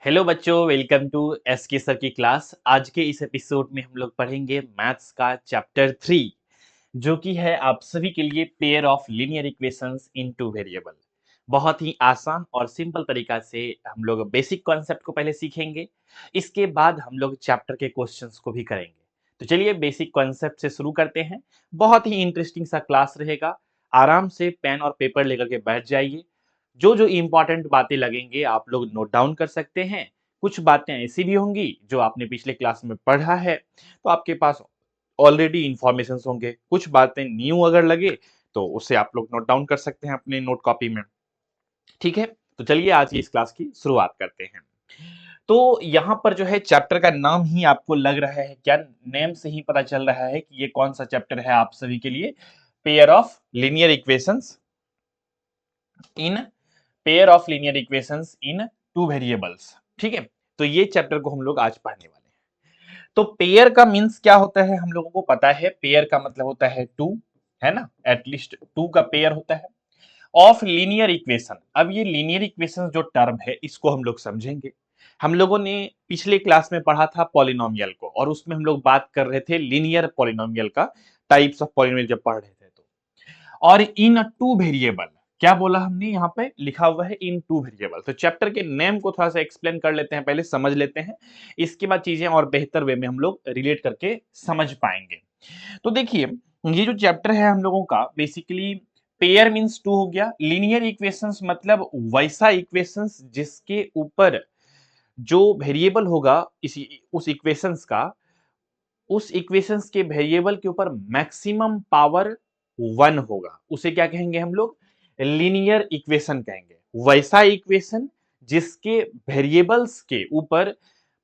Hello बच्चों, welcome to SK sir की class. आज के इस एपिसोड में हम लोग पढ़ेंगे मैथ्स का चैप्टर 3, जो कि है आप सभी के लिए pair of linear equations in two variable. बहुत ही आसान और सिंपल तरीका से हम लोग बेसिक कॉन्सेप्ट को पहले सीखेंगे। इसके बाद हम लोग चैप्टर के क्वेश्चंस को भी करेंगे। तो चलिए बेसिक कॉन्सेप्ट से शुरू करते हैं। बहुत ही इंटरेस्टिंग सा क्लास रहेगा। आराम से पेन और पेपर लेकर के बैठ जाइए। जो जो इम्पोर्टेंट बातें लगेंगे आप लोग नोट डाउन कर सकते हैं। कुछ बातें ऐसी भी होंगी जो आपने पिछले क्लास में पढ़ा है, तो आपके पास ऑलरेडी इंफॉर्मेशन होंगे। कुछ बातें न्यू अगर लगे तो उसे आप लोग नोट डाउन कर सकते हैं अपने नोट कॉपी में। ठीक है, तो चलिए आज की इस क्लास की शुरुआत करते हैं। तो यहाँ पर जो है चैप्टर का नाम ही आपको लग रहा है क्या, नेम से ही पता चल रहा है कि ये कौन सा चैप्टर है आप सभी के लिए। Pair of linear equations in pair of linear equations in two variables. ठीक है, तो ये चैप्टर को हम लोग आज पढ़ने वाले हैं। तो पेयर का मींस क्या होता है हम लोगों को पता है। पेयर का मतलब होता है टू, है ना, एटलीस्ट टू का पेयर होता है ऑफ लीनियर इक्वेशन। अब ये लीनियर इक्वेशन जो टर्म है इसको हम लोग समझेंगे। हम लोगों ने पिछले क्लास में पढ़ा था पॉलिनोमियल को, और उसमें हम लोग बात कर रहे थे लीनियर पॉलिनोमियल का, टाइप्स ऑफ पॉलिनोमियल जब पढ़ रहे थे तो। और इन टू वेरिएबल, क्या बोला हमने, यहाँ पे लिखा हुआ है इन टू वेरिएबल। तो चैप्टर के नेम को थोड़ा सा एक्सप्लेन कर लेते हैं, पहले समझ लेते हैं। इसके बाद चीजें और बेहतर वे में हम लोग रिलेट करके समझ पाएंगे। तो देखिए, ये जो चैप्टर है हम लोगों का बेसिकली पेयर मींस टू हो गया, लीनियर इक्वेशंस मतलब वैसा इक्वेशंस जिसके ऊपर जो वेरिएबल होगा इसी उस इक्वेशंस का, उस इक्वेशंस के वेरिएबल के ऊपर मैक्सिमम पावर वन होगा, उसे क्या कहेंगे हम लोग, लीनियर इक्वेशन कहेंगे। वैसा इक्वेशन जिसके वेरिएबल्स के ऊपर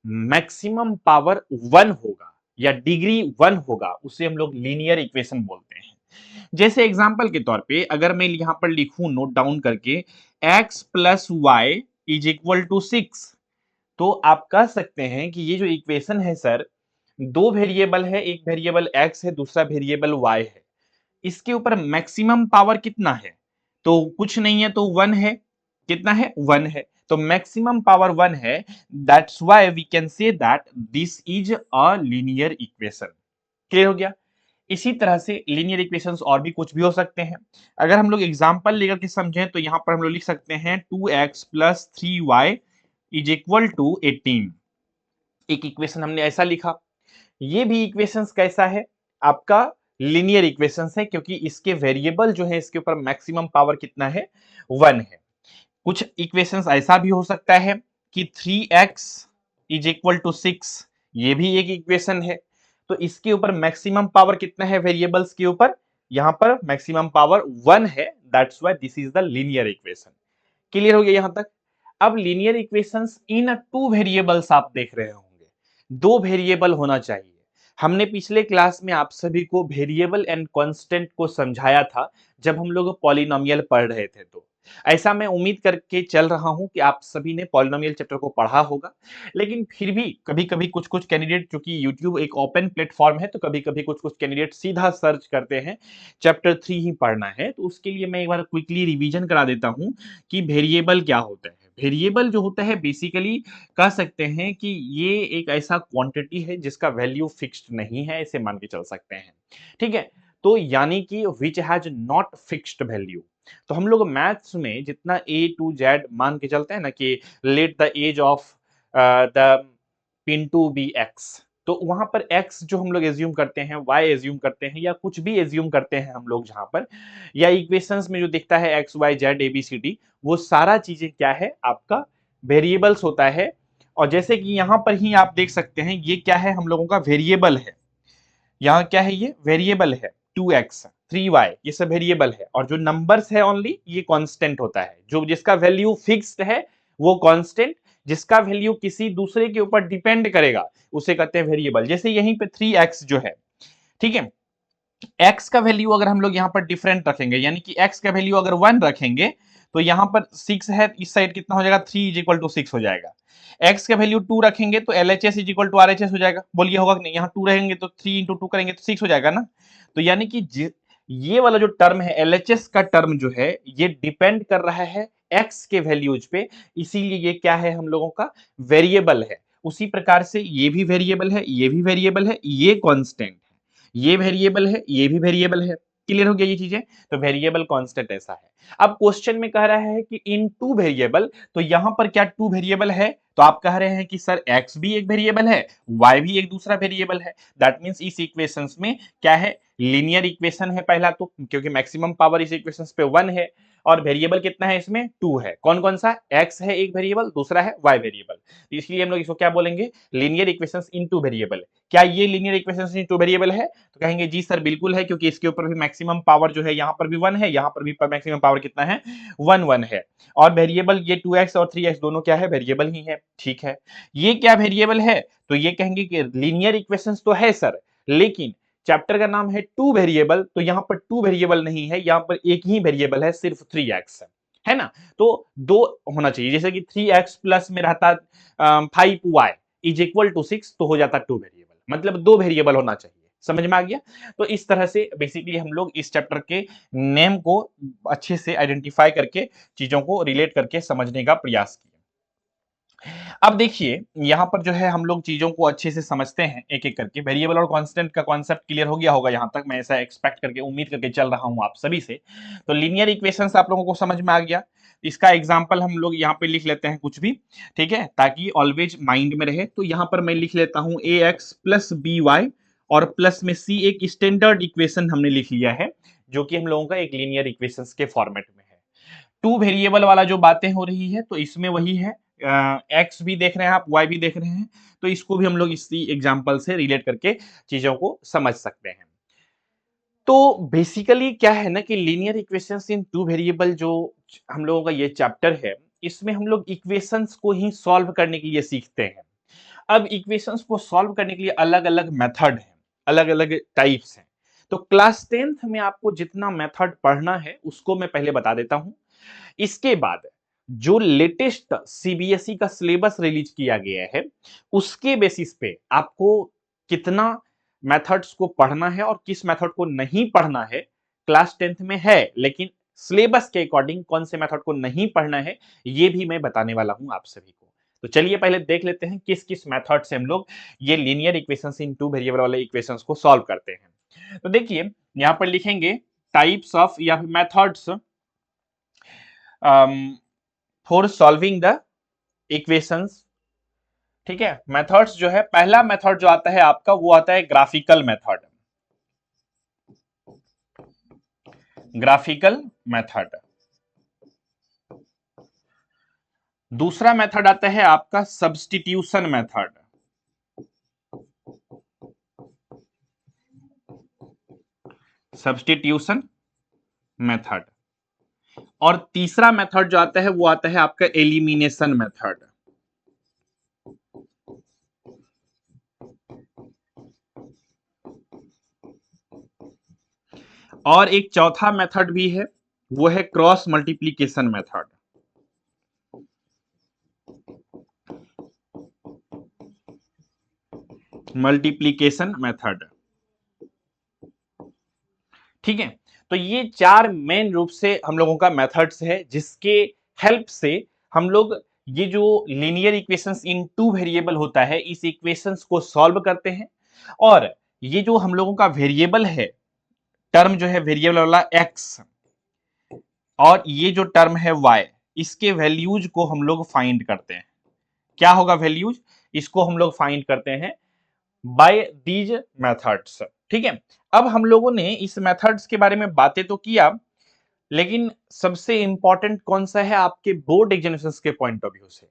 मैक्सिमम पावर वन होगा या डिग्री वन होगा, उसे हम लोग लीनियर इक्वेशन बोलते हैं। जैसे एग्जांपल के तौर पे अगर मैं यहां पर लिखूं नोट डाउन करके, x plus y is equal to six, तो आप कह सकते हैं कि ये जो इक्वेशन है सर, दो वेरिएबल है, एक वेरिएबल x है, दूसरा वेरिएबल y है। इसके ऊपर मैक्सिमम पावर कितना है, तो कुछ नहीं है, तो वन है। कितना है, वन है, तो मैक्सिमम पावर वन है। That's why we can say that this is a linear equation. Clear हो गया। इसी तरह से लीनियर इक्वेशंस और भी कुछ भी हो सकते हैं। अगर हम लोग एग्जांपल लेकर के समझें तो यहां पर हम लोग लिख सकते हैं 2x plus 3y is equal to 18। एक इक्वेशन हमने ऐसा लिखा। ये भी इक्वेशंस कैसा है आपका, लीनियर इक्वेशंस है, क्योंकि इसके वेरिएबल जो है इसके ऊपर मैक्सिमम पावर कितना है, वन है। कुछ इक्वेशंस ऐसा भी हो सकता है कि 3x इज इक्वल टू 6, ये भी एक इक्वेशन है। तो इसके ऊपर मैक्सिमम पावर कितना है वेरिएबल्स के ऊपर, यहां पर मैक्सिमम पावर वन है। That's why this is the linear equation. Clear हो गया यहां तक। अब linear equations in two variables आप देख रहे होंगे, दो वेरिएबल होना चाहिए। हमने पिछले क्लास में आप सभी को वेरिएबल एंड कांस्टेंट को समझाया था जब हम लोग पॉलिनोमियल पढ़ रहे थे। तो ऐसा मैं उम्मीद करके चल रहा हूं कि आप सभी ने पॉलिनोमियल चैप्टर को पढ़ा होगा। लेकिन फिर भी कभी कभी कुछ कुछ कैंडिडेट, चूंकि यूट्यूब एक ओपन प्लेटफॉर्म है, तो कभी कभी कुछ कुछ कैंडिडेट सीधा सर्च करते हैं चैप्टर 3 ही पढ़ना है, तो उसके लिए मैं एक बार क्विकली रिवीजन करा देता हूं कि वेरिएबल क्या होता है। वेरिएबल जो होता है बेसिकली कह सकते हैं कि ये एक ऐसा क्वांटिटी है जिसका वैल्यू फिक्स्ड नहीं है, इसे मान के चल सकते हैं। ठीक है, तो यानी कि which has not fixed value. तो हम लोग मैथ्स में जितना ए टू जेड मान के चलते हैं ना कि let the edge of the pin to be x, तो वहां पर x जो हम लोग एज्यूम करते हैं, y एज्यूम करते हैं, या कुछ भी एज्यूम करते हैं हम लोग जहां पर, या इक्वेशंस में जो दिखता है x y z a b c d, वो सारा चीजें क्या है आपका वेरिएबल्स होता है। और जैसे कि यहां पर ही आप देख सकते हैं ये क्या है, हम लोगों का वेरिएबल है। यहाँ क्या है, ये वेरिएबल है, 2x 3y, ये सब वेरिएबल है। और जो नंबर्स है ओनली, ये कांस्टेंट होता है। जो जिसका वैल्यू फिक्स्ड है वो कांस्टेंट, जिसका वैल्यू किसी दूसरे के ऊपर डिपेंड करेगा उसे कहते हैं वेरिएबल। जैसे यहीं पे 3x जो है, ठीक है, x का वैल्यू अगर हम लोग यहाँ पर डिफरेंट रखेंगे, यानी कि x का वैल्यू अगर 1 रखेंगे, तो यहाँ पर 6 है, इस साइड कितना हो जाएगा, 3 इज इक्वल टू 6 हो जाएगा। x का वैल्यू 2 रखेंगे तो LHS is equal to RHS हो जाएगा। बोलिए होगा कि नहीं, यहाँ 2 रहेंगे तो 3 इंटू 2 करेंगे तो 6 हो जाएगा ना। तो यानी कि ये वाला जो टर्म है LHS का टर्म जो है, ये डिपेंड कर रहा है x के वैल्यूज पे, इसीलिए ये क्या है हम लोगों का वेरिएबल है। उसी प्रकार से ये भी वेरिएबल है, ये भी वेरिएबल है, ये कांस्टेंट है, ये वेरिएबल है, ये भी वेरिएबल है। क्लियर हो गया ये चीजें? तो वेरिएबल कांस्टेंट ऐसा है। अब क्वेश्चन में कह रहा है कि इन टू वेरिएबल, तो यहां पर क्या टू वेरिएबल है? तो आप कह रहे हैं कि सर x भी एक वेरिएबल है, y भी एक दूसरा वेरिएबल है। दैट मींस इस इक्वेशंस में क्या है? लीनियर इक्वेशन है पहला तो, क्योंकि मैक्सिमम पावर इस इक्वेशंस पे 1 है और वेरिएबल कितना है इसमें? 2 है। कौन कौन सा? x है एक वेरिएबल, दूसरा है y वेरिएबल। तो इसलिए हम लोग इसको क्या बोलेंगे? Linear equations in two variable. क्या ये linear equations in two variable है? तो कहेंगे जी सर बिल्कुल है, क्योंकि इसके ऊपर भी मैक्सिमम पावर जो है यहाँ पर भी 1 है, यहाँ पर भी मैक्सिमम पावर कितना है? 1 है। और वेरिएबल ये 2x और 3x दोनों क्या है? वेरिएबल ही है। ठीक है, ये क्या वेरिएबल है? तो ये कहेंगे कि लीनियर इक्वेशंस तो है सर, लेकिन चैप्टर का नाम है टू वेरिएबल, तो यहाँ पर टू वेरिएबल नहीं है, यहाँ पर एक ही वेरिएबल है, सिर्फ 3x है ना। तो दो होना चाहिए, जैसे कि 3x प्लस में रहता 5y इज इक्वल टू 6, तो हो जाता टू वेरिएबल, मतलब दो वेरिएबल होना चाहिए। समझ में आ गया? तो इस तरह से बेसिकली हम लोग इस चैप्टर के नेम को अच्छे से आइडेंटिफाई करके चीजों को रिलेट करके समझने का प्रयास किया। अब देखिए यहाँ पर जो है हम लोग चीजों को अच्छे से समझते हैं एक एक करके। वेरिएबल और कांस्टेंट का कॉन्सेप्ट क्लियर हो गया होगा यहाँ तक, मैं ऐसा एक्सपेक्ट करके उम्मीद करके चल रहा हूँ आप सभी से। तो लीनियर इक्वेशंस आप लोगों को समझ में आ गया। इसका एग्जाम्पल हम लोग यहाँ पे लिख लेते हैं कुछ भी, ठीक है, ताकि ऑलवेज माइंड में रहे। तो यहाँ पर मैं लिख लेता हूँ ए एक्स प्लस बी वाई और प्लस में सी, एक स्टैंडर्ड इक्वेशन हमने लिख लिया है, जो कि हम लोगों का एक लीनियर इक्वेशंस के फॉर्मेट में है। टू वेरिएबल वाला जो बातें हो रही है, तो इसमें वही है, एक्स भी देख रहे हैं आप, वाई भी देख रहे हैं, तो इसको भी हम लोग इसी एग्जाम्पल से रिलेट करके चीजों को समझ सकते हैं। तो बेसिकली क्या है ना कि linear equations in two variable जो हम लोगों का ये चैप्टर है, इसमें हम लोग इक्वेशंस को ही सॉल्व करने के लिए सीखते हैं। अब इक्वेशंस को सॉल्व करने के लिए अलग अलग मेथड है, अलग अलग टाइप्स हैं। तो क्लास 10th में आपको जितना मेथड पढ़ना है उसको मैं पहले बता देता हूं। इसके बाद जो लेटेस्ट सीबीएसई का सिलेबस रिलीज किया गया है, उसके बेसिस पे आपको कितना मेथड्स को पढ़ना है और किस मेथड को नहीं पढ़ना है, क्लास 10th में है, लेकिन सिलेबस के अकॉर्डिंग कौन से मेथड को नहीं पढ़ना है ये भी मैं बताने वाला हूं आप सभी को। तो चलिए पहले देख लेते हैं किस किस मेथड से हम लोग ये linear equations in two variable वाले इक्वेशंस को सॉल्व करते हैं। तो देखिए यहां पर लिखेंगे टाइप्स ऑफ या methods for solving the equations. ठीक है, मेथड्स जो है, पहला मेथड जो आता है आपका वो आता है ग्राफिकल मेथड। Graphical method. दूसरा मेथड आता है आपका सब्स्टिट्यूशन मेथड। Substitution method. और तीसरा मेथड जो आता है वो आता है आपका एलिमिनेशन मेथड। और एक चौथा मेथड भी है, वो है cross multiplication method. Multiplication method. ठीक है, तो ये चार मेन रूप से हम लोगों का मेथड्स है, जिसके हेल्प से हम लोग ये जो linear equations in two variable होता है, इस इक्वेशंस को सॉल्व करते हैं। और ये जो हम लोगों का वेरिएबल है, टर्म जो है वेरिएबल वाला एक्स, और ये जो टर्म है वाई, इसके वैल्यूज को हम लोग फाइंड करते हैं। क्या होगा वैल्यूज? इसको हम लोग फाइंड करते हैं बाय दीज मेथड्स। ठीक है, अब हम लोगों ने इस मेथड्स के बारे में बातें तो किया, लेकिन सबसे इंपॉर्टेंट कौन सा है आपके बोर्ड एग्जामिनेशंस के पॉइंट ऑफ व्यू से?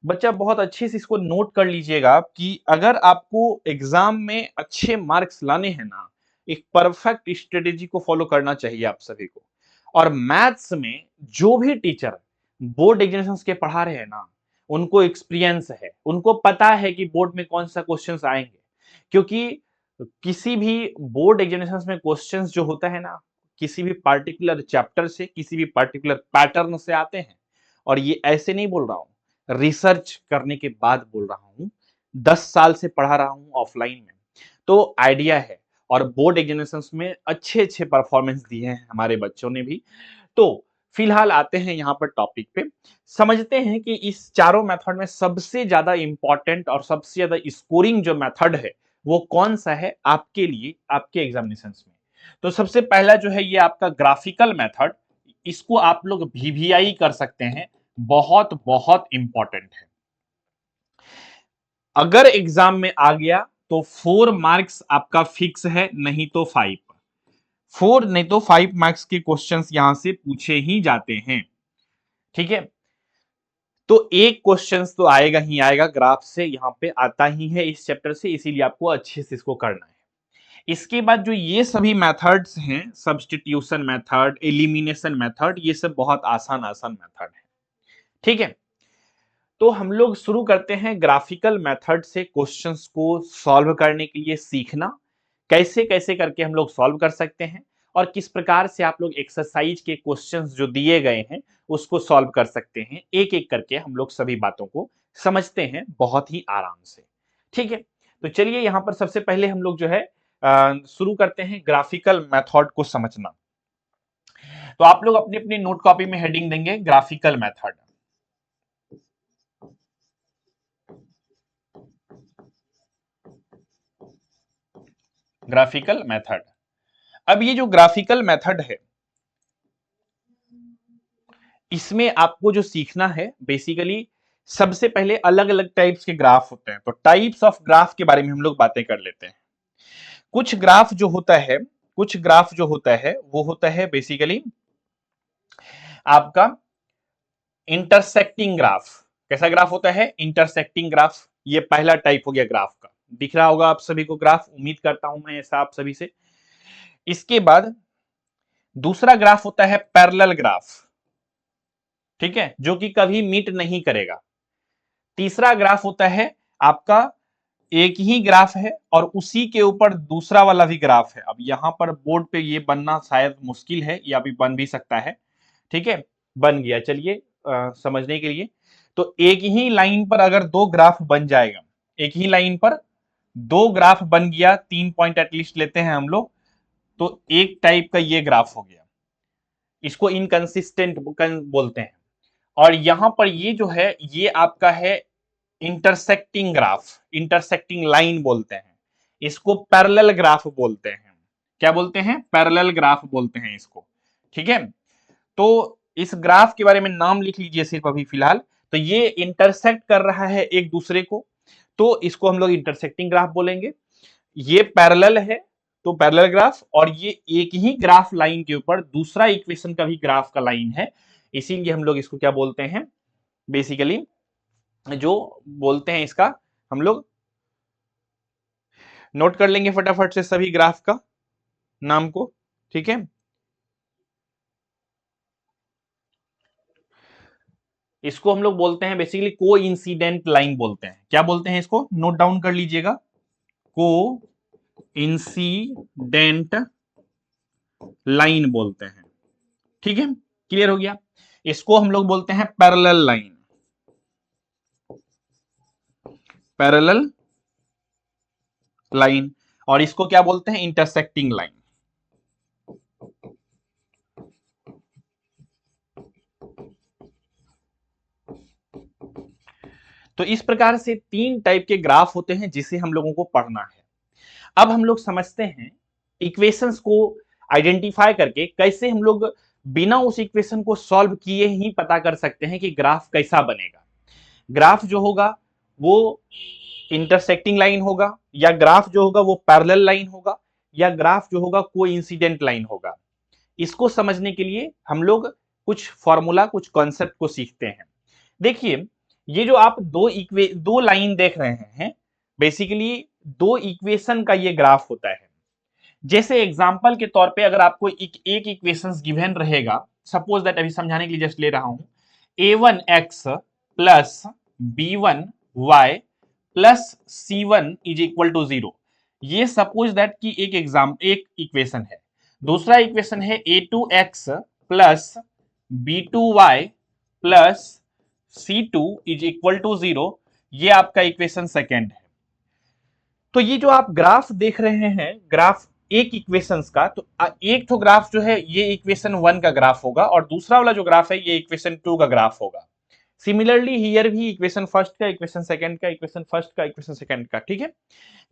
बच्चा बहुत अच्छे से इसको नोट कर लीजिएगा कि अगर आपको एग्जाम में अच्छे मार्क्स लाने हैं ना, एक परफेक्ट स्ट्रेटेजी को फॉलो करना चाहिए आप सभी को। और मैथ्स में जो भी टीचर बोर्ड एग्जामिनेशंस के पढ़ा रहे हैं ना, उनको एक्सपीरियंस है, उनको पता है कि बोर्ड में कौन सा क्वेश्चंस आएंगे। क्योंकि किसी भी बोर्ड एग्जामिनेशंस में क्वेश्चंस जो होता है ना, किसी भी पार्टिकुलर चैप्टर से, किसी भी पार्टिकुलर पैटर्न से आते हैं। और ये ऐसे नहीं बोल रहा हूं, रिसर्च करने के बाद बोल रहा हूं, 10 साल से पढ़ा रहा हूं ऑफलाइन में, तो आइडिया है। और बोर्ड एग्जामिनेशंस में अच्छे अच्छे परफॉर्मेंस दिए हैं हमारे बच्चों ने भी। तो फिलहाल आते हैं यहाँ पर टॉपिक पे, समझते हैं कि इस चारों मेथड में सबसे ज्यादा इंपॉर्टेंट और सबसे ज्यादा स्कोरिंग जो मेथड है वो कौन सा है आपके लिए, आपके एग्जामिनेशंस में। तो सबसे पहला जो है ये आपका ग्राफिकल मेथड, इसको आप लोग वीवीआई कर सकते हैं, बहुत बहुत इंपॉर्टेंट है। अगर एग्जाम में आ गया तो 4 मार्क्स आपका फिक्स है, नहीं तो 5, 4 नहीं तो 5 मार्क्स के क्वेश्चंस यहां से पूछे ही जाते हैं। ठीक है, तो एक क्वेश्चन तो आएगा ही आएगा, ग्राफ से यहां पे आता ही है इस चैप्टर से, इसीलिए आपको अच्छे से इसको करना है। इसके बाद जो ये सभी मेथड्स हैं, सब्स्टिट्यूशन मेथड, एलिमिनेशन मेथड, ये सब बहुत आसान आसान मेथड है। ठीक है, तो हम लोग शुरू करते हैं ग्राफिकल मेथड से क्वेश्चंस को सॉल्व करने के लिए सीखना, कैसे कैसे करके हम लोग सॉल्व कर सकते हैं और किस प्रकार से आप लोग एक्सरसाइज के क्वेश्चंस जो दिए गए हैं उसको सॉल्व कर सकते हैं। एक एक करके हम लोग सभी बातों को समझते हैं बहुत ही आराम से। ठीक है, तो चलिए यहां पर सबसे पहले हम लोग जो है शुरू करते हैं ग्राफिकल मेथड को समझना। तो आप लोग अपनी अपनी नोट कॉपी में हेडिंग देंगे ग्राफिकल मेथड। ग्राफिकल मेथड, अब ये जो ग्राफिकल मेथड है इसमें आपको जो सीखना है बेसिकली, सबसे पहले अलग अलग टाइप्स के ग्राफ होते हैं, तो टाइप्स ऑफ ग्राफ के बारे में हम लोग बातें कर लेते हैं। कुछ ग्राफ जो होता है, कुछ ग्राफ जो होता है वो होता है बेसिकली आपका इंटरसेक्टिंग ग्राफ। कैसा ग्राफ होता है? Intersecting graph. ये पहला टाइप हो गया ग्राफ का, दिख रहा होगा आप सभी को ग्राफ, उम्मीद करता हूं मैं ऐसा आप सभी से। इसके बाद दूसरा ग्राफ होता है पैरेलल ग्राफ, ठीक है, जो कि कभी मीट नहीं करेगा। तीसरा ग्राफ होता है आपका एक ही ग्राफ है और उसी के ऊपर दूसरा वाला भी ग्राफ है। अब यहां पर बोर्ड पे ये बनना शायद मुश्किल है, या भी बन भी सकता है। ठीक है, बन गया, चलिए समझने के लिए। तो एक ही लाइन पर अगर दो ग्राफ बन जाएगा, एक ही लाइन पर दो ग्राफ बन गया, 3 पॉइंट एटलीस्ट लेते हैं हम लोग, तो एक टाइप का ये ग्राफ हो गया, इसको इनकंसिस्टेंट बोलते हैं। और यहां पर ये जो है ये आपका है इंटरसेक्टिंग ग्राफ, इंटरसेक्टिंग लाइन बोलते हैं इसको, पैरेलल ग्राफ बोलते हैं। क्या बोलते हैं? पैरेलल ग्राफ बोलते हैं इसको। ठीक है, तो इस ग्राफ के बारे में नाम लिख लीजिए सिर्फ अभी फिलहाल। तो ये इंटरसेक्ट कर रहा है एक दूसरे को, तो इसको हम लोग इंटरसेक्टिंग ग्राफ बोलेंगे। ये पैरेलल है तो पैरेलल ग्राफ, और ये एक ही ग्राफ लाइन के ऊपर दूसरा इक्वेशन का भी ग्राफ का लाइन है, इसीलिए हम लोग इसको क्या बोलते हैं बेसिकली, जो बोलते हैं इसका, हम लोग नोट कर लेंगे फटाफट से सभी ग्राफ का नाम को। ठीक है, इसको हम लोग बोलते हैं बेसिकली को इंसिडेंट लाइन बोलते हैं। क्या बोलते हैं इसको? नोट डाउन कर लीजिएगा, को इंसिडेंट लाइन बोलते हैं। ठीक है, क्लियर हो गया। इसको हम लोग बोलते हैं पैरेलल लाइन, पैरेलल लाइन, और इसको क्या बोलते हैं? Intersecting line. तो इस प्रकार से 3 टाइप के ग्राफ होते हैं जिसे हम लोगों को पढ़ना है। अब हम लोग समझते हैं इक्वेशंस को आइडेंटिफाई करके कैसे हम लोग बिना उस इक्वेशन को सॉल्व किए ही पता कर सकते हैं कि ग्राफ कैसा बनेगा। ग्राफ जो होगा वो इंटरसेक्टिंग लाइन होगा, या ग्राफ जो होगा वो पैरेलल लाइन होगा, या ग्राफ जो होगा कोइंसिडेंट लाइन होगा। इसको समझने के लिए हम लोग कुछ फॉर्मूला, कुछ कॉन्सेप्ट को सीखते हैं। देखिए, ये जो आप दो लाइन देख रहे हैं, बेसिकली दो इक्वेशन का ये ग्राफ होता है। जैसे एग्जांपल के तौर पे अगर आपको एक इक्वेशंस गिवन रहेगा, सपोज दैट, अभी समझाने के लिए जस्ट ले रहा हूं, a1x plus b1y plus c1 is equal to 0। ये सपोज दैट कि एक इक्वेशन है। दूसरा इक्वेशन है a2x plus b2y plus c2 is equal to 0। ये आपका इक्वेशन सेकेंड है। तो ये जो आप ग्राफ देख रहे हैं, ग्राफ एक इक्वेशंस का, तो एक तो ग्राफ जो है ये इक्वेशन 1 का ग्राफ होगा और दूसरा वाला जो ग्राफ है ये इक्वेशन 2 का ग्राफ होगा। सिमिलरली हियर भी इक्वेशन फर्स्ट का, इक्वेशन सेकंड का, इक्वेशन फर्स्ट का, इक्वेशन सेकंड का। ठीक है,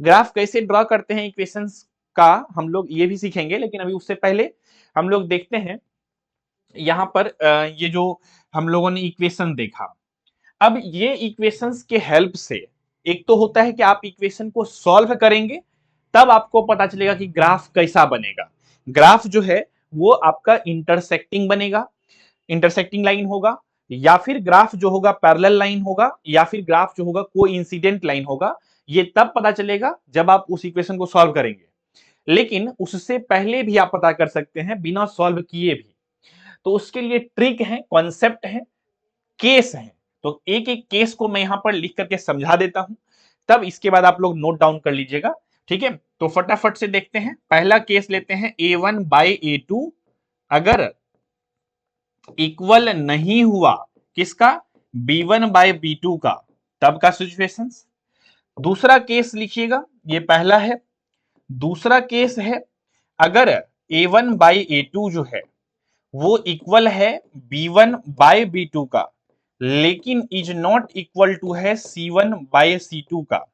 ग्राफ कैसे ड्रॉ करते हैं इक्वेशंस का हम लोग ये भी सीखेंगे, लेकिन अभी उससे पहले हम लोग देखते हैं यहां पर ये जो हम लोगों ने इक्वेशन देखा, अब ये इक्वेशंस के हेल्प से एक तो होता है कि आप इक्वेशन को सॉल्व करेंगे तब आपको पता चलेगा कि ग्राफ कैसा बनेगा। ग्राफ जो है वो आपका इंटरसेक्टिंग बनेगा, इंटरसेक्टिंग लाइन होगा, या फिर ग्राफ जो होगा पैरेलल लाइन होगा, या फिर ग्राफ जो होगा कोइंसिडेंट लाइन होगा। ये तब पता चलेगा जब आप उस इक्वेशन को सॉल्व करेंगे, लेकिन उससे पहले भी आप पता कर सकते हैं बिना सॉल्व किए भी। तो उसके लिए ट्रिक है, कॉन्सेप्ट है, केस है। तो एक एक केस को मैं यहां पर लिख करके समझा देता हूं, तब इसके बाद आप लोग नोट डाउन कर लीजिएगा। ठीक है, तो फटाफट से देखते हैं। पहला केस लेते हैं A1 बाई A2 अगर इक्वल नहीं हुआ किसका, B1 बाई B2 का, तब का सिचुएशन। दूसरा केस लिखिएगा, ये पहला है। दूसरा केस है अगर A1 बाई A2 जो है वो इक्वल है B1 बाय B2 का, लेकिन इज नॉट इक्वल टू है C1 बाय C2 का।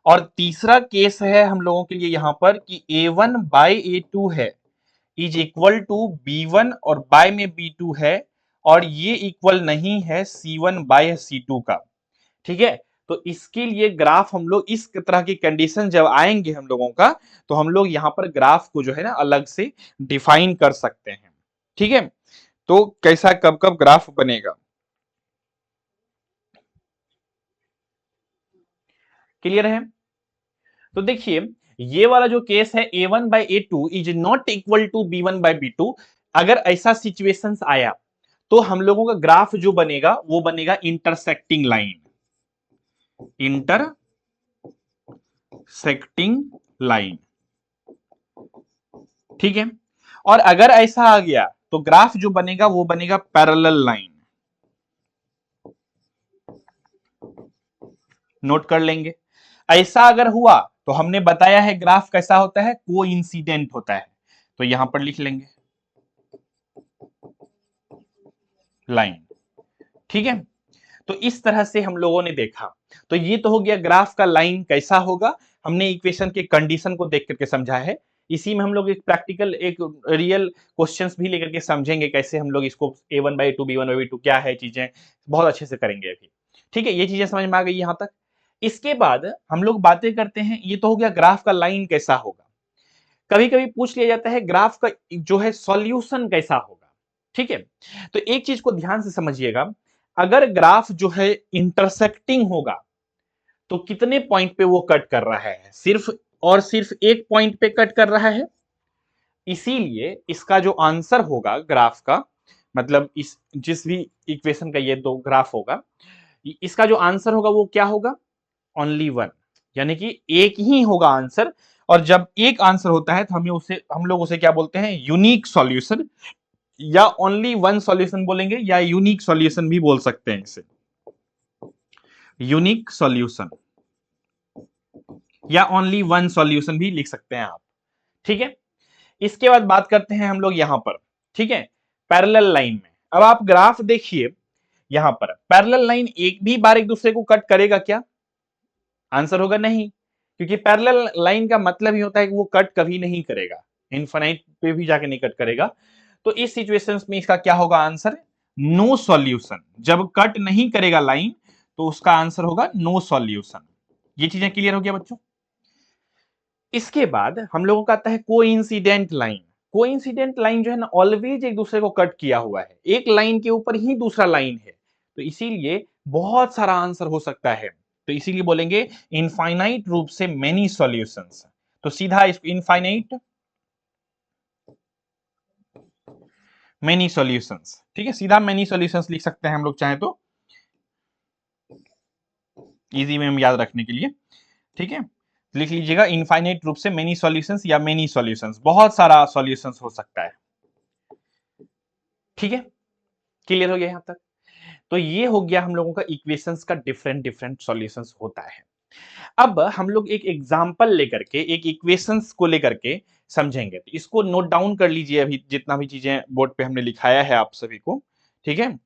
और तीसरा केस है हम लोगों के लिए यहां पर कि A1 बाय A2 है इज इक्वल टू B1 और बाय में B2 है, और ये इक्वल नहीं है C1 बाय C2 का। ठीक है, तो इसके लिए ग्राफ हम लोग इस तरह की कंडीशन जब आएंगे हम लोगों का, तो हम लोग यहां पर ग्राफ को जो है ना अलग से डिफाइन कर सकते हैं। ठीक है, तो कैसा कब कब ग्राफ बनेगा, क्लियर है। तो देखिए ये वाला जो केस है A1 by A2 is not equal to B1 by B2, अगर ऐसा सिचुएशंस आया तो हम लोगों का ग्राफ जो बनेगा वो बनेगा इंटरसेक्टिंग लाइन, इंटरसेक्टिंग लाइन। ठीक है, और अगर ऐसा आ गया तो ग्राफ जो बनेगा वो बनेगा पैरेलल लाइन। नोट कर लेंगे। ऐसा अगर हुआ तो हमने बताया है ग्राफ कैसा होता है, कोइंसिडेंट होता है, तो यहां पर लिख लेंगे लाइन। ठीक है, तो इस तरह से हम लोगों ने देखा। तो ये तो हो गया ग्राफ का लाइन कैसा होगा, हमने इक्वेशन के कंडीशन को देख करके समझा है। इसी में हम लोग एक प्रैक्टिकल, एक रियल क्वेश्चंस भी लेकर के समझेंगे कैसे हम लोग इसको A1 by two B1 by two क्या है चीजें, बहुत अच्छे से करेंगे अभी। ठीक है, ये चीजें समझ में आ गई यहां तक। इसके बाद हम लोग बातें करते हैं, ये तो हो गया ग्राफ का लाइन कैसा होगा। कभी कभी पूछ लिया जाता है ग्राफ का जो है सॉल्यूशन कैसा होगा। ठीक है, तो एक चीज को ध्यान से समझिएगा, अगर ग्राफ जो है इंटरसेक्टिंग होगा तो कितने पॉइंट पे वो कट कर रहा है, सिर्फ और सिर्फ एक पॉइंट पे कट कर रहा है। इसीलिए इसका जो आंसर होगा ग्राफ का, मतलब इस जिस भी इक्वेशन का ये दो ग्राफ होगा, इसका जो आंसर होगा वो क्या होगा, ओनली वन, यानी कि एक ही होगा आंसर। और जब एक आंसर होता है तो हम लोग उसे क्या बोलते हैं, यूनिक सॉल्यूशन, या ओनली वन सॉल्यूशन बोलेंगे, या यूनिक सॉल्यूशन भी बोल सकते हैं इसे, यूनिक सॉल्यूशन या ओनली वन सॉल्यूशन भी लिख सकते हैं आप। ठीक है, इसके बाद बात करते हैं हम लोग यहां पर। ठीक है, पैरेलल लाइन में अब आप ग्राफ देखिए, यहां पर पैरेलल लाइन एक भी बार एक दूसरे को कट करेगा क्या, आंसर होगा नहीं, क्योंकि पैरेलल लाइन का मतलब ही होता है कि वो कट कभी नहीं करेगा, इनफाइनाइट पे भी जाके नहीं कट करेगा। तो इस सिचुएशंस में इसका क्या होगा आंसर, नो सॉल्यूशन। जब कट नहीं करेगा लाइन तो उसका आंसर होगा नो सॉल्यूशन। ये चीजें क्लियर हो गया बच्चों। इसके बाद हम लोगों का आता है कोइंसिडेंट लाइन। कोइंसिडेंट लाइन जो है ना ऑलवेज एक दूसरे को कट किया हुआ है, एक लाइन के ऊपर ही दूसरा लाइन है, तो इसीलिए बहुत सारा आंसर हो सकता है। तो इसीलिए बोलेंगे इनफाइनाइट रूप से मेनी सॉल्यूशंस। तो सीधा इनफाइनाइट मेनी सॉल्यूशंस, ठीक है, सीधा मेनी सॉल्यूशंस लिख सकते हैं हम लोग चाहे तो, इजी में हम याद रखने के लिए। ठीक है, लिख लीजिएगा इनफाइनाइट रूप से मेनी सॉल्यूशंस या मेनी सॉल्यूशंस, बहुत सारा सॉल्यूशंस हो सकता है। ठीक है, क्लियर हो गया यहां तक। तो ये हो गया हम लोगों का इक्वेशंस का डिफरेंट डिफरेंट सॉल्यूशंस होता है। अब हम लोग एक एग्जांपल लेकर के, एक इक्वेशंस को लेकर के समझेंगे। तो इसको नोट डाउन कर लीजिए अभी जितना भी चीजें बोर्ड पे हमने लिखाया है आप सभी को, ठीक है।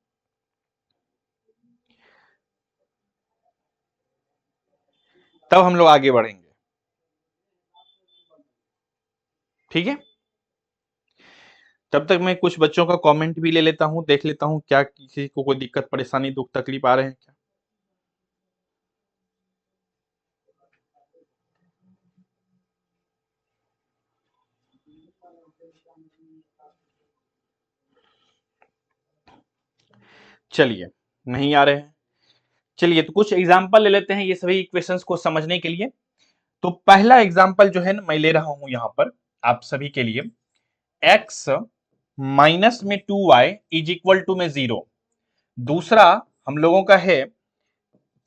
तब हम लोग आगे बढ़ेंगे, ठीक है। तब तक मैं कुछ बच्चों का कमेंट भी ले लेता हूं, देख लेता हूं क्या किसी को कोई दिक्कत परेशानी दुख तकलीफ आ रहे हैं क्या। चलिए, नहीं आ रहे हैं। चलिए तो कुछ एग्जांपल ले लेते हैं ये सभी इक्वेशंस को समझने के लिए। तो पहला एग्जांपल जो है ना मैं ले रहा हूं यहां पर आप सभी के लिए, x माइनस में 2y इज इक्वल टू में 0। दूसरा हम लोगों का है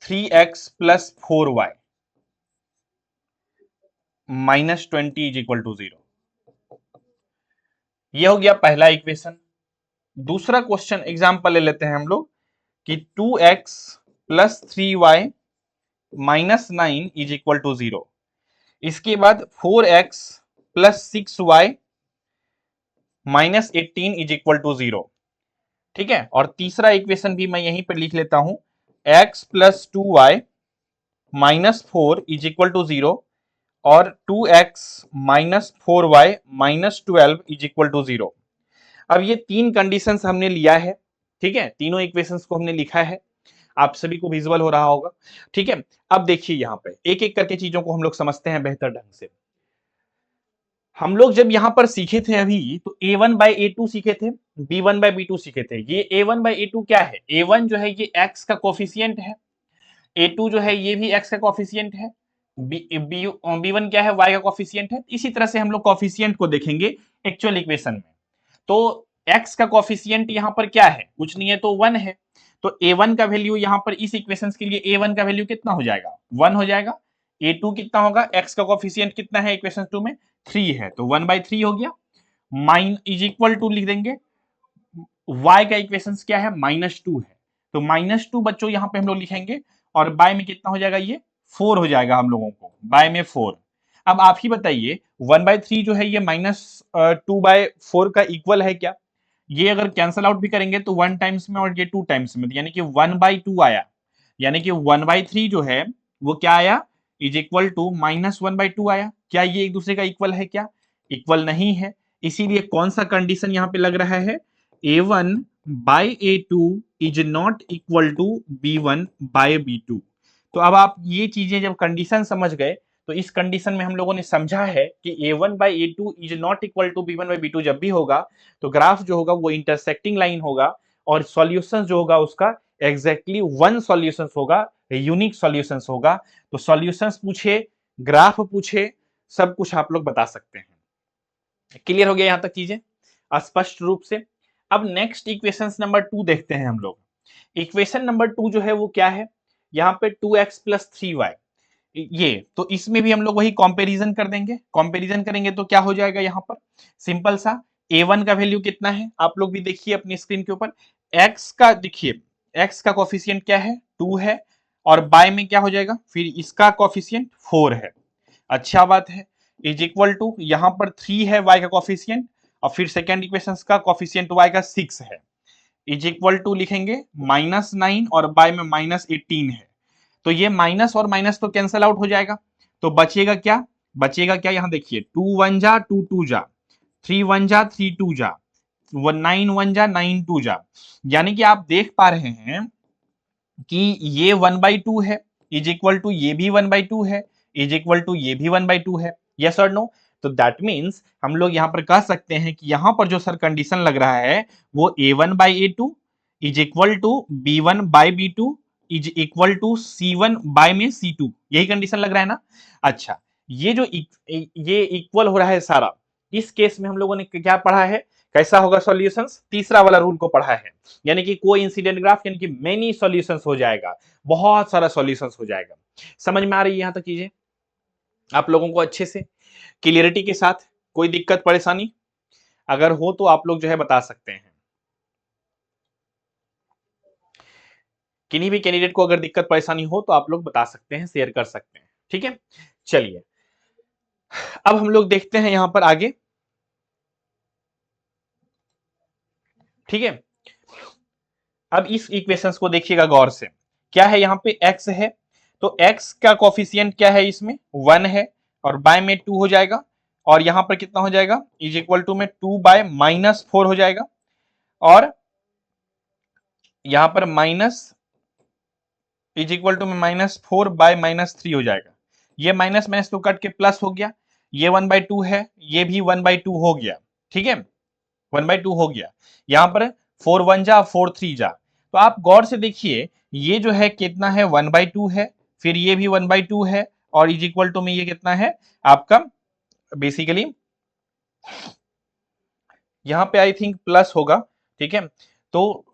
3x plus 4y minus 20 is equal to 0। यह हो गया पहला इक्वेशन। दूसरा क्वेश्चन एग्जांपल ले लेते हैं हम लोग कि 2x plus 3y minus 9 is equal to 0। इसके बाद 4x plus 6y minus 18 is equal to 0, ठीक है। और तीसरा इक्वेशन भी मैं यहीं पर लिख लेता हूं, x plus 2y minus 4 is equal to 0 और 2x minus 4y minus 12 is equal to 0। अब ये तीन कंडीशंस हमने लिया है, ठीक है। तीनों इक्वेशंस को हमने लिखा है, आप सभी को विजुअल हो रहा होगा, ठीक है। अब देखिए यहां पे एक एक करके चीजों को हम लोग समझते हैं बेहतर ढंग से। हम लोग जब यहां पर सीखे थे अभी तो a1/a2 सीखे थे, b1/b2 सीखे थे। ये a1/a2 क्या है, a1 जो है ये x का कोफिशियंट है, a2 जो है ये भी x का कोफिशियंट है, b1 क्या है, y का कोफिशियंट है। इसी तरह से हम लोग कोफिशियंट को देखेंगे एक्चुअल इक्वेशन में। तो x का कोफिशियंट यहां पर क्या है, कुछ नहीं है तो 1 है। तो a1 का वैल्यू यहां पर इस इक्वेशन के लिए a1 का वैल्यू कितना हो जाएगा, 1 हो जाएगा। a2 कितना होगा, x का कोफिशियंट कितना है इक्वेशन 2 में, 3 है, तो 1/3 हो गया। माइन इज इक्वल टू लिख देंगे, y का इक्वेशन क्या है, -2 है, तो -2 बच्चों यहां पे हम लोग लिखेंगे। और बाय में कितना हो जाएगा, ये 4 हो जाएगा हम लोगों को, बाय में 4। अब आप ही बताइए 1/3 जो है ये -2/4 का इक्वल है क्या। ये अगर कैंसल आउट भी करेंगे तो 1 टाइम्स में और ये 2 टाइम्स में, यानी कि 1/2 आया। यानी कि 1/3 जो है वो क्या आया, इज इक्वल टू -1/2 आया। क्या ये एक दूसरे का इक्वल है क्या, इक्वल नहीं है। इसीलिए कौन सा कंडीशन यहां पे लग रहा है, a1/a2 is not equal to b1/b2। तो अब आप ये चीजें जब कंडीशन समझ गए तो इस कंडीशन में हम लोगों ने समझा है कि a1/a2 is not equal to b1/b2 जब भी होगा तो ग्राफ जो होगा वो इंटरसेक्टिंग लाइन होगा और सॉल्यूशन जो होगा उसका एग्जैक्टली वन सॉल्यूशन होगा, यूनिक सॉल्यूशन होगा। तो सॉल्यूशंस पूछे, ग्राफ पूछे, सब कुछ आप लोग बता सकते हैं। क्लियर हो गया यहां तक चीजें स्पष्ट रूप से। अब नेक्स्ट इक्वेशन नंबर 2 देखते हैं हम लोग। इक्वेशन नंबर 2 जो है वो क्या है, यहाँ पे 2x प्लस 3y, ये तो इसमें भी हम लोग वही कंपैरिजन कर देंगे। कंपैरिजन करेंगे तो क्या हो जाएगा, यहाँ पर सिंपल सा a1 का वैल्यू कितना है आप लोग भी देखिए अपनी स्क्रीन के ऊपर, x का देखिए, x का कोफिशिएंट क्या है, 2 है, और बाय में क्या हो जाएगा, फिर इसका कोफिशिएंट 4 है। अच्छा बात है, इज इक्वल टू यहां पर 3 है y का कोफिशिएंट, और फिर सेकेंड इक्वेशन का कोफिशिएंट y का 6 है, इज इक्वल टू लिखेंगे -9 और बाय में -18 है। तो ये माइनस और माइनस तो कैंसल आउट हो जाएगा, तो बचेगा क्या, बचेगा क्या, यहां देखिए 2 1 जा 2 2 जा, 3 1 जा 3 2 जा, 9 1 जा 9 2 जा। यानी कि आप देख पा रहे हैं कि ये 1/2 है, इज इक्वल टू ये भी 1/2 है, इज इक्वल टू ये भी 1/2 है। यस और नो। तो दैट मीन्स हम लोग यहां पर कह सकते हैं कि यहां पर जो सर कंडीशन लग रहा है वो a1/a2 is equal to b1/b2 is equal to c1 by में c2, यही कंडीशन लग रहा है ना। अच्छा, ये जो ये इक्वल हो रहा है सारा, इस केस में हम लोगों ने क्या पढ़ा है, कैसा होगा सॉल्यूशंस, तीसरा वाला रूल को पढ़ा है। यानी कि कोई इंसिडेंट ग्राफ यानी कि मेनी सॉल्यूशंस हो जाएगा, बहुत सारा सॉल्यूशंस हो जाएगा। समझ में आ रही है यहां तक चीजें आप लोगों को अच्छे से क्लियरिटी के साथ, कोई दिक्कत परेशानी अगर हो तो आप लोग जो है बता सकते हैं। किन्हीं भी कैंडिडेट को अगर दिक्कत परेशानी हो तो आप लोग बता सकते हैं, शेयर कर सकते हैं, ठीक है। चलिए अब हम लोग देखते हैं यहां पर आगे, ठीक है। अब इस इक्वेशंस को देखिएगा गौर से, क्या है यहाँ पे x है, तो x का कोफिशिएंट क्या है, इसमें 1 है, और बाय में 2 हो जाएगा, और यहां पर कितना हो जाएगा, इज इक्वल टू में 2 बाय -4 हो जाएगा, और यहां पर माइनस इज इक्वल टू में -4 बाय -3 हो जाएगा। ये माइनस माइनस तो कट के प्लस हो गया, ये 1/2 है, ये भी 1/2 हो गया, ठीक है, 1/2 हो गया। यहां पर 4 1 जा 4 3 जा, तो आप गौर से देखिए, ये जो है कितना है, 1/2 है, फिर ये भी 1/2 है, और इज इक्वल टू में ये कितना है आपका, बेसिकली यहाँ पे आई थिंक प्लस होगा, ठीक है, तो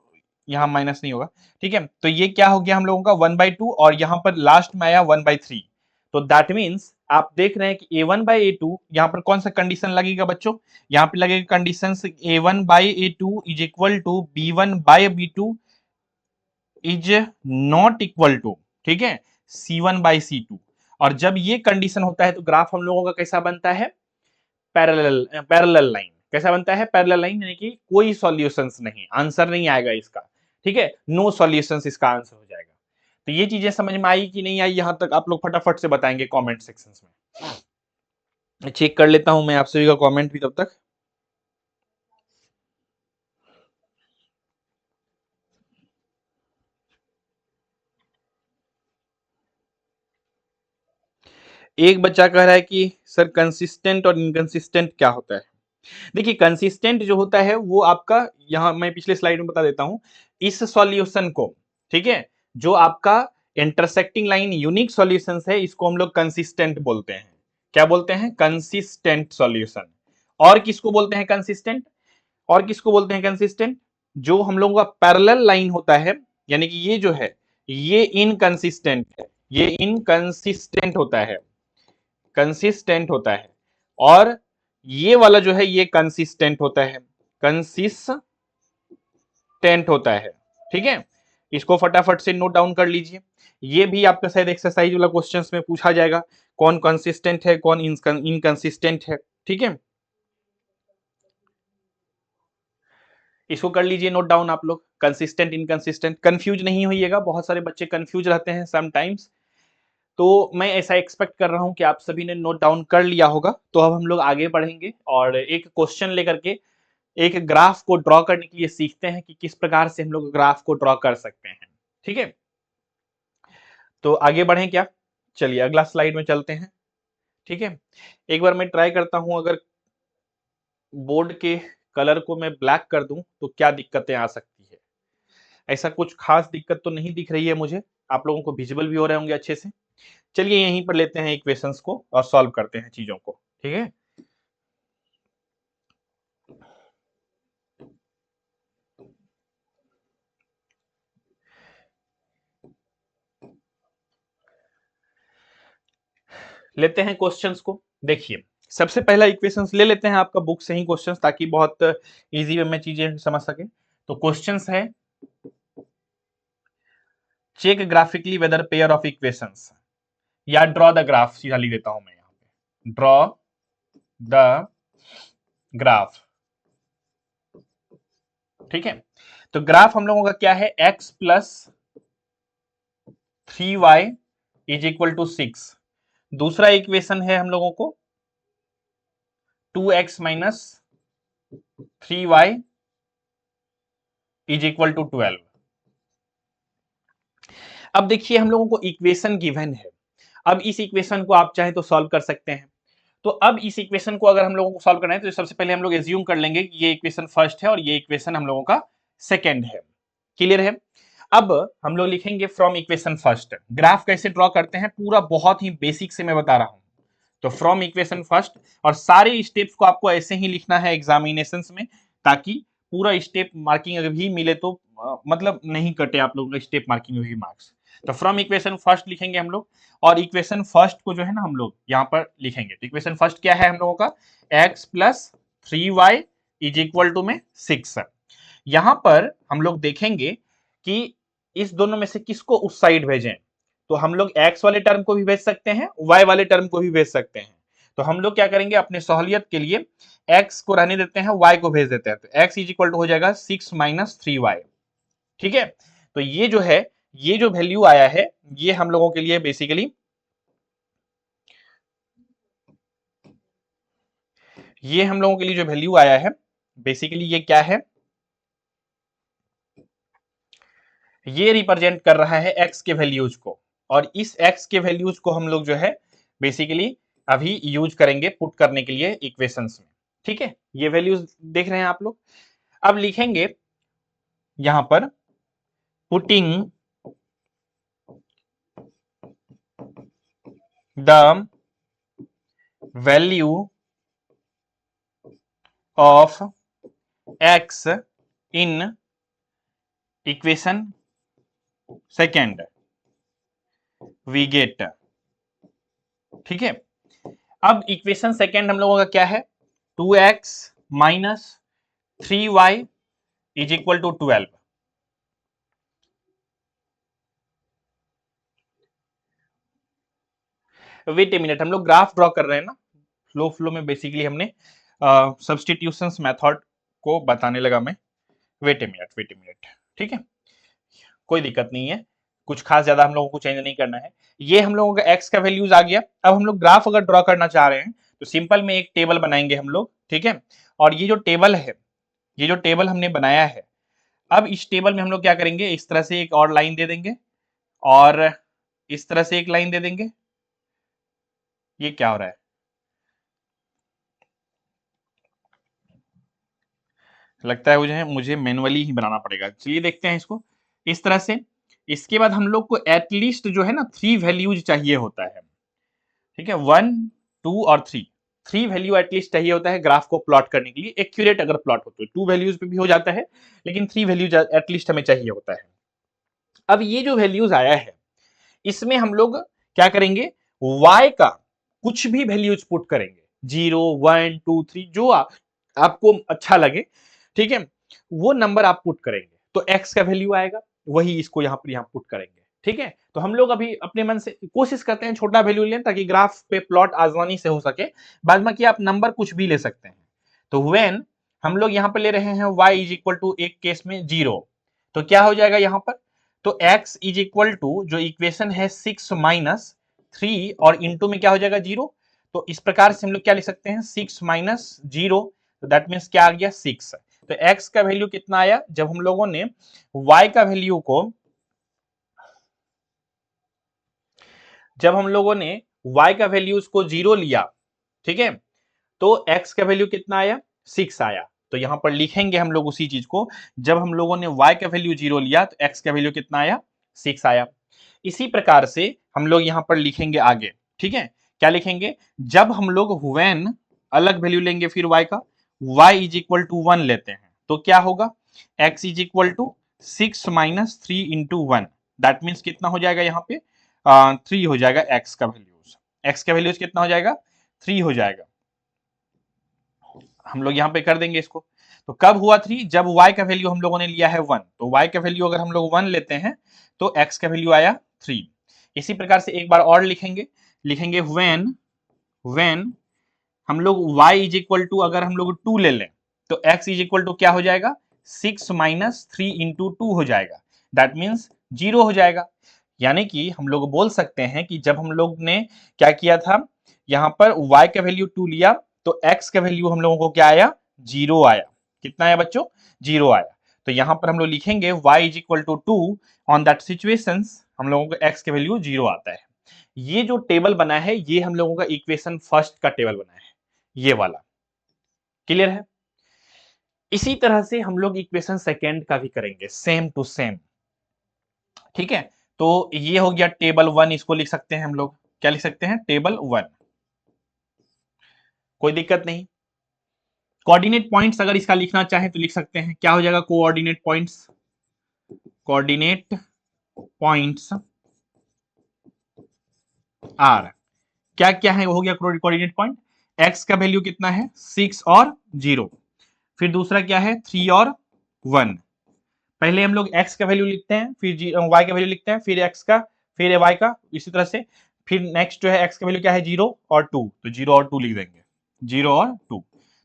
यहाँ माइनस नहीं होगा, ठीक है। तो ये क्या हो गया हम लोगों का 1/2, और यहाँ पर लास्ट में आया 1/3, तो दैट मीन्स आप देख रहे हैं कि a1/a2 यहाँ पर कौन सा कंडीशन लगेगा बच्चों, यहाँ पे लगेगा condition a1/a2 is equal to b1/b2 is not equal to, ठीक है, c1/c2। और जब ये कंडीशन होता है तो ग्राफ हम लोगों का कैसा बनता है, पैरेलल पैरेलल लाइन। कैसा बनता है, पैरेलल लाइन, यानी कि कोई सॉल्यूशंस नहीं, आंसर नहीं आएगा इसका, ठीक है, नो सॉल्यूशंस इसका आंसर हो जाएगा। तो ये चीजें समझ में आई कि नहीं आई, यहां तक आप लोग फटाफट से बताएंगे कमेंट सेक्शंस में। चेक कर लेता हूं मैं आप सभी का कमेंट भी तब तक। एक बच्चा कह रहा है कि सर कंसिस्टेंट और इनकंसिस्टेंट क्या होता है। देखिए कंसिस्टेंट जो होता है वो आपका, यहां मैं पिछले स्लाइड में बता देता हूं, इस सॉल्यूशन को, ठीक है, जो आपका इंटरसेक्टिंग लाइन यूनिक सॉल्यूशंस है, इसको हम लोग कंसिस्टेंट बोलते हैं। क्या बोलते हैं, कंसिस्टेंट सॉल्यूशन। और किसको बोलते हैं कंसिस्टेंट, और किसको बोलते हैं कंसिस्टेंट, जो हम लोगों का पैरेलल लाइन होता है, यानी कि ये जो है ये इनकंसिस्टेंट है, ये इनकंसिस्टेंट होता है, कंसिस्टेंट होता है, और ये वाला जो है ये कंसिस्टेंट होता है, कंसिस्टेंट होता है, ठीक है। इसको फटाफट से नोट डाउन कर लीजिए, ये भी आपका शायद एक्सरसाइज वाला क्वेश्चंस में पूछा जाएगा, कौन कंसिस्टेंट है कौन इनकंसिस्टेंट है, ठीक है। इसको कर लीजिए नोट डाउन आप लोग, कंसिस्टेंट इनकंसिस्टेंट, कंफ्यूज नहीं होइएगा, बहुत सारे बच्चे कंफ्यूज रहते हैं समटाइम्स। तो मैं ऐसा एक्सपेक्ट कर रहा हूं कि आप सभी ने नोट डाउन कर लिया होगा। तो अब हम लोग आगे बढ़ेंगे और एक क्वेश्चन लेकर के एक ग्राफ को ड्रॉ करने के लिए सीखते हैं कि किस प्रकार से हम लोग ग्राफ को ड्रॉ कर सकते हैं, ठीक है। तो आगे बढ़ें क्या, चलिए अगला स्लाइड में चलते हैं, ठीक है। एक बार मैं ट्राई करता हूं, अगर बोर्ड के कलर को मैं ब्लैक कर दूं तो क्या दिक्कतें आ सकती है। ऐसा कुछ खास दिक्कत तो नहीं दिख रही है मुझे, आप लोगों को विजिबल भी हो रहे होंगे अच्छे से। चलिए यहीं पर लेते हैं इक्वेशंस को और सॉल्व करते हैं चीजों को, ठीक है। लेते हैं क्वेश्चंस को, देखिए सबसे पहला इक्वेशंस ले लेते हैं आपका बुक से ही क्वेश्चंस, ताकि बहुत इजी वे में चीजें समझ सके। तो क्वेश्चंस है, check graphically whether pair of equations, या ड्रॉ द ग्राफ, सीधा लिख देता हूं मैं यहाँ पे, ड्रॉ द ग्राफ, ठीक है। तो ग्राफ हम लोगों का क्या है, x plus 3y is equal to 6। दूसरा इक्वेशन है हम लोगों को 2x minus 3y is equal to 12। अब देखिए हम लोगों को इक्वेशन गिवन है, अब इस इक्वेशन को आप चाहे तो सॉल्व कर सकते हैं। तो अब इस इक्वेशन को अगर हम लोगों को सॉल्व करना है तो सबसे पहले हम लोग एज्यूम कर लेंगे कि ये इक्वेशन फर्स्ट है और ये इक्वेशन हम लोगों का सेकंड है, क्लियर है। अब हम लोग लिखेंगे फ्रॉम इक्वेशन फर्स्ट, ग्राफ कैसे ड्रॉ करते हैं पूरा बहुत ही बेसिक से मैं बता रहा हूं। तो फ्रॉम इक्वेशन फर्स्ट, और सारे स्टेप्स को आपको ऐसे ही लिखना है एग्जामिनेशंस में, ताकि पूरा स्टेप मार्किंग अगर भी मिले तो मतलब नहीं कटे आप लोगों का स्टेप मार्किंग में भी मार्क्स। तो फ्रॉम इक्वेशन फर्स्ट लिखेंगे हम लोग, और इक्वेशन फर्स्ट को जो है ना हम लोग यहाँ पर लिखेंगे। तो इक्वेशन फर्स्ट क्या है हम लोगों का, x plus 3y is equal to में 6। यहां पर हम लोग देखेंगे कि इस दोनों में से किसको उस साइड भेजें, तो हम लोग x वाले टर्म को भी भेज सकते हैं, y वाले टर्म को भी भेज सकते हैं। तो हम लोग क्या करेंगे, अपने सहूलियत के लिए x को रहने देते हैं, y को भेज देते हैं, तो x इज इक्वल टू हो जाएगा 6 माइनस 3y। ठीक है, तो ये जो है, ये जो वैल्यू आया है, ये हम लोगों के लिए बेसिकली, ये हम लोगों के लिए जो वैल्यू आया है बेसिकली ये क्या है, ये रिप्रेजेंट कर रहा है x के वैल्यूज को, और इस x के वैल्यूज को हम लोग जो है बेसिकली अभी यूज करेंगे पुट करने के लिए इक्वेशंस में। ठीक है, ये वैल्यूज देख रहे हैं आप लोग। अब लिखेंगे यहां पर putting the value of x in equation second we get. ठीक है, अब इक्वेशन सेकेंड हम लोगों का क्या है, 2x minus 3y is equal to 12। Wait a minute, हम लोग ग्राफ ड्रॉ कर रहे हैं ना, फ्लो में बेसिकली हमने सब्स्टिट्यूशंस मेथड को बताने लगा मैं। वेट ए मिनट, ठीक है, कोई दिक्कत नहीं है, कुछ खास ज्यादा हम लोगों को चेंज नहीं करना है। ये हम लोगों का x का वैल्यूज आ गया। अब हम लोग ग्राफ अगर ड्रॉ करना चाह रहे हैं तो सिंपल में एक टेबल बनाएंगे हम लोग। ठीक है, और ये जो टेबल है, ये जो टेबल हमने बनाया है, अब इस टेबल में हम लोग क्या करेंगे, इस तरह से एक और लाइन दे देंगे और इस तरह से एक लाइन दे देंगे। ये क्या हो रहा है, लगता है मुझे मैनुअली ही बनाना पड़ेगा। चलिए देखते हैं इसको इस तरह से। इसके बाद हम लोग को एटलीस्ट जो है ना 3 वैल्यूज चाहिए होता है। ठीक है, 1 2 और 3 वैल्यू एटलीस्ट चाहिए होता है ग्राफ को प्लॉट करने के लिए। एक्यूरेट अगर प्लॉट हो तो 2 वैल्यूज पे भी हो जाता है, लेकिन 3 वैल्यूज एटलीस्ट हमें चाहिए होता है। अब ये जो वैल्यूज आया है, इसमें हम लोग क्या करेंगे, y का कुछ भी वैल्यूज पुट करेंगे, 0 1 2 3 जो आपको अच्छा लगे। ठीक है, वो नंबर आप पुट करेंगे तो x का वैल्यू आएगा, वही इसको यहाँ पर यहाँ पुट करेंगे। ठीक है, तो हम लोग अभी अपने मन से कोशिश करते हैं छोटा वैल्यू लें ताकि ग्राफ पे प्लॉट आसानी से हो सके। बाद में कि आप नंबर कुछ भी ले सकते हैं। तो व्हेन हम लोग यहाँ पे ले रहे हैं y इज इक्वल टू एक केस में 0, तो क्या हो जाएगा यहाँ पर, तो x इज इक्वल टू जो इक्वेशन है 6 माइनस 3 और इंटू में क्या हो जाएगा 0। तो इस प्रकार से हम लोग क्या लिख सकते हैं, 6 माइनस 0, तो दैट मीन्स क्या आ गया 6। तो x का वैल्यू कितना आया, जब हम लोगों ने y का वैल्यू को, जब हम लोगों ने y का वैल्यू उसको 0 लिया, ठीक है, तो x का वैल्यू कितना आया, 6 आया। तो यहां पर लिखेंगे हम लोग उसी चीज को, जब हम लोगों ने y का वैल्यू 0 लिया तो x का वैल्यू कितना आया, 6 आया। इसी प्रकार से हम लोग यहां पर लिखेंगे आगे। ठीक है, क्या लिखेंगे, जब हम लोग व्हेन अलग वैल्यू लेंगे फिर y का, y इज इक्वल टू 1 लेते हैं तो क्या होगा, x is equal to 6 minus 3 into 1, that means कितना हो जाएगा यहाँ पे 3 हो जाएगा x का वैल्यूज। x का वैल्यूज कितना हो जाएगा, 3 हो जाएगा। हम लोग यहाँ पे कर देंगे इसको। तो कब हुआ 3, जब y का वैल्यू हम लोगों ने लिया है 1, तो y का वैल्यू अगर हम लोग 1 लेते हैं तो x का वैल्यू आया 3। इसी प्रकार से एक बार और लिखेंगे, लिखेंगे व्हेन हम लोग y इज इक्वल टू अगर हम लोग 2 ले लें तो x इज इक्वल टू क्या हो जाएगा, 6 माइनस 3 इंटू 2 हो जाएगा, दैट मीन्स 0 हो जाएगा। यानी कि हम लोग बोल सकते हैं कि जब हम लोग ने क्या किया था, यहाँ पर y का वैल्यू 2 लिया तो x का वैल्यू हम लोगों को क्या आया, 0 आया। कितना आया बच्चों, 0 आया। तो यहाँ पर हम लोग लिखेंगे y is equal to 2, on that situations हम लोगों को x का वैल्यू 0 आता है। ये जो टेबल बना है ये हम लोगों का इक्वेशन फर्स्ट का टेबल बना है, ये वाला। क्लियर है। इसी तरह से हम लोग इक्वेशन सेकेंड का भी करेंगे, सेम टू सेम। ठीक है, तो ये हो गया टेबल 1, इसको लिख सकते हैं हम लोग, क्या लिख सकते हैं, टेबल 1, कोई दिक्कत नहीं। कोऑर्डिनेट पॉइंट्स अगर इसका लिखना चाहे तो लिख सकते हैं, क्या हो जाएगा, coordinate points, coordinate points are क्या क्या है, हो गया कोऑर्डिनेट पॉइंट। एक्स का वैल्यू कितना है, 6 और 0, फिर दूसरा क्या है 3 और 1। पहले हम लोग x का वैल्यू लिखते हैं, फिर y का वैल्यू लिखते हैं, फिर x का, फिर y का, इसी तरह से फिर नेक्स्ट जो है x का वैल्यू क्या है 0 और 2, तो 0 और 2 लिख देंगे, 0 और 2।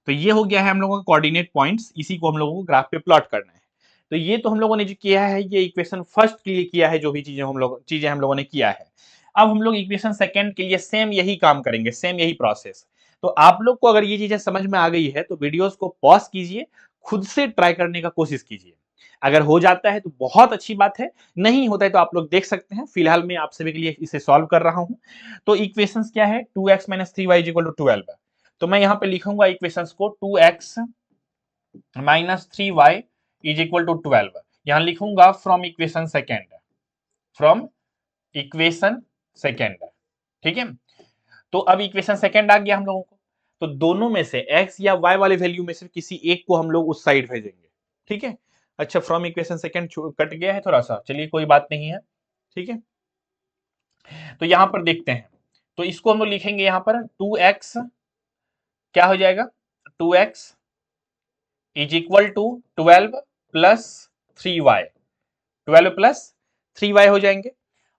तो ये हो गया है हम लोगों का कोऑर्डिनेट पॉइंट्स, इसी को हम लोगों को ग्राफ पे प्लॉट करना है। तो ये तो हम लोगों ने जो किया है ये इक्वेशन फर्स्ट के लिए किया है, जो भी चीजें हम लोगों ने किया है। अब हम लोग इक्वेशन सेकंड के लिए सेम यही काम करेंगे, सेम यही प्रोसेस। तो आप लोग को अगर ये चीजें समझ में आ गई है तो वीडियोस को पॉज कीजिए, खुद से ट्राई करने का कोशिश कीजिए। अगर हो जाता है तो बहुत अच्छी बात है, नहीं होता है तो आप लोग देख सकते हैं। फिलहाल मैं आप सभी के लिए इसे सॉल्व कर रहा हूं। तो इक्वेशंस क्या है, 2x minus 3y equal to 12। तो मैं यहां पे लिखूंगा इक्वेशंस को 2x minus 3y is equal to 12। यहां लिखूंगा from equation second, from equation second. ठीक है, तो अब इक्वेशन सेकेंड आ गया हम लोगों को। तो दोनों में से x या y वाले वैल्यू में से किसी एक को हम लोग उस साइड भेजेंगे। ठीक है, अच्छा फ्रॉम इक्वेशन सेकेंड कट गया है थोड़ा सा, चलिए कोई बात नहीं है। ठीक है, तो यहां पर देखते हैं, तो इसको हम लोग लिखेंगे यहां पर 2x क्या हो जाएगा, 2x is equal to 12 plus 3y, 12 plus 3y हो जाएंगे।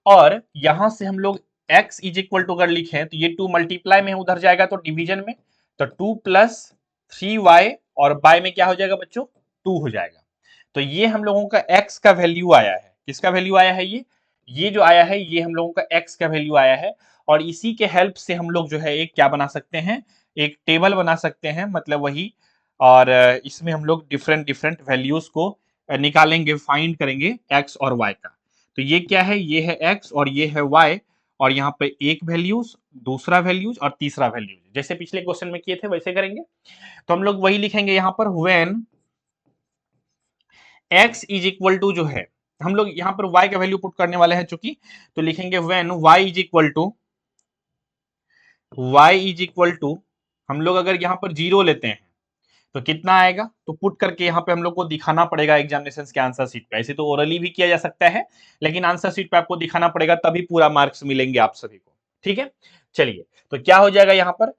और यहां से हम लोग x इज इक्वल टू अगर लिखें तो ये 2 मल्टीप्लाई में उधर जाएगा तो डिवीजन में, तो 2 प्लस 3y और y में क्या हो जाएगा बच्चों, 2 हो जाएगा। तो ये हम लोगों का x का वैल्यू आया है, किसका वैल्यू आया है, ये जो आया है ये हम लोगों का x का वैल्यू आया है। और इसी के हेल्प से हम लोग जो है एक क्या बना सकते हैं, एक टेबल बना सकते हैं, मतलब वही। और इसमें हम लोग डिफरेंट डिफरेंट वैल्यूज को निकालेंगे, फाइंड करेंगे x और y का। तो ये क्या है, ये है x और ये है y, और यहाँ पे एक वैल्यूज, दूसरा वैल्यूज और तीसरा वैल्यूज, जैसे पिछले क्वेश्चन में किए थे वैसे करेंगे। तो हम लोग वही लिखेंगे यहाँ पर, when x is equal to जो है, हम लोग यहाँ पर y का वैल्यू पुट करने वाले हैं चूंकि, तो लिखेंगे when y is equal to, y is equal to, हम लोग अगर यहाँ पर 0 लेते हैं तो कितना आएगा, तो पुट करके यहाँ पे हम लोग को दिखाना पड़ेगा एग्जामिनेशन के आंसर शीट पे। ऐसे तो ओरली भी किया जा सकता है, लेकिन आंसर शीट पे आपको दिखाना पड़ेगा, तभी पूरा मार्क्स मिलेंगे आप सभी को। ठीक है, चलिए तो क्या हो जाएगा यहाँ पर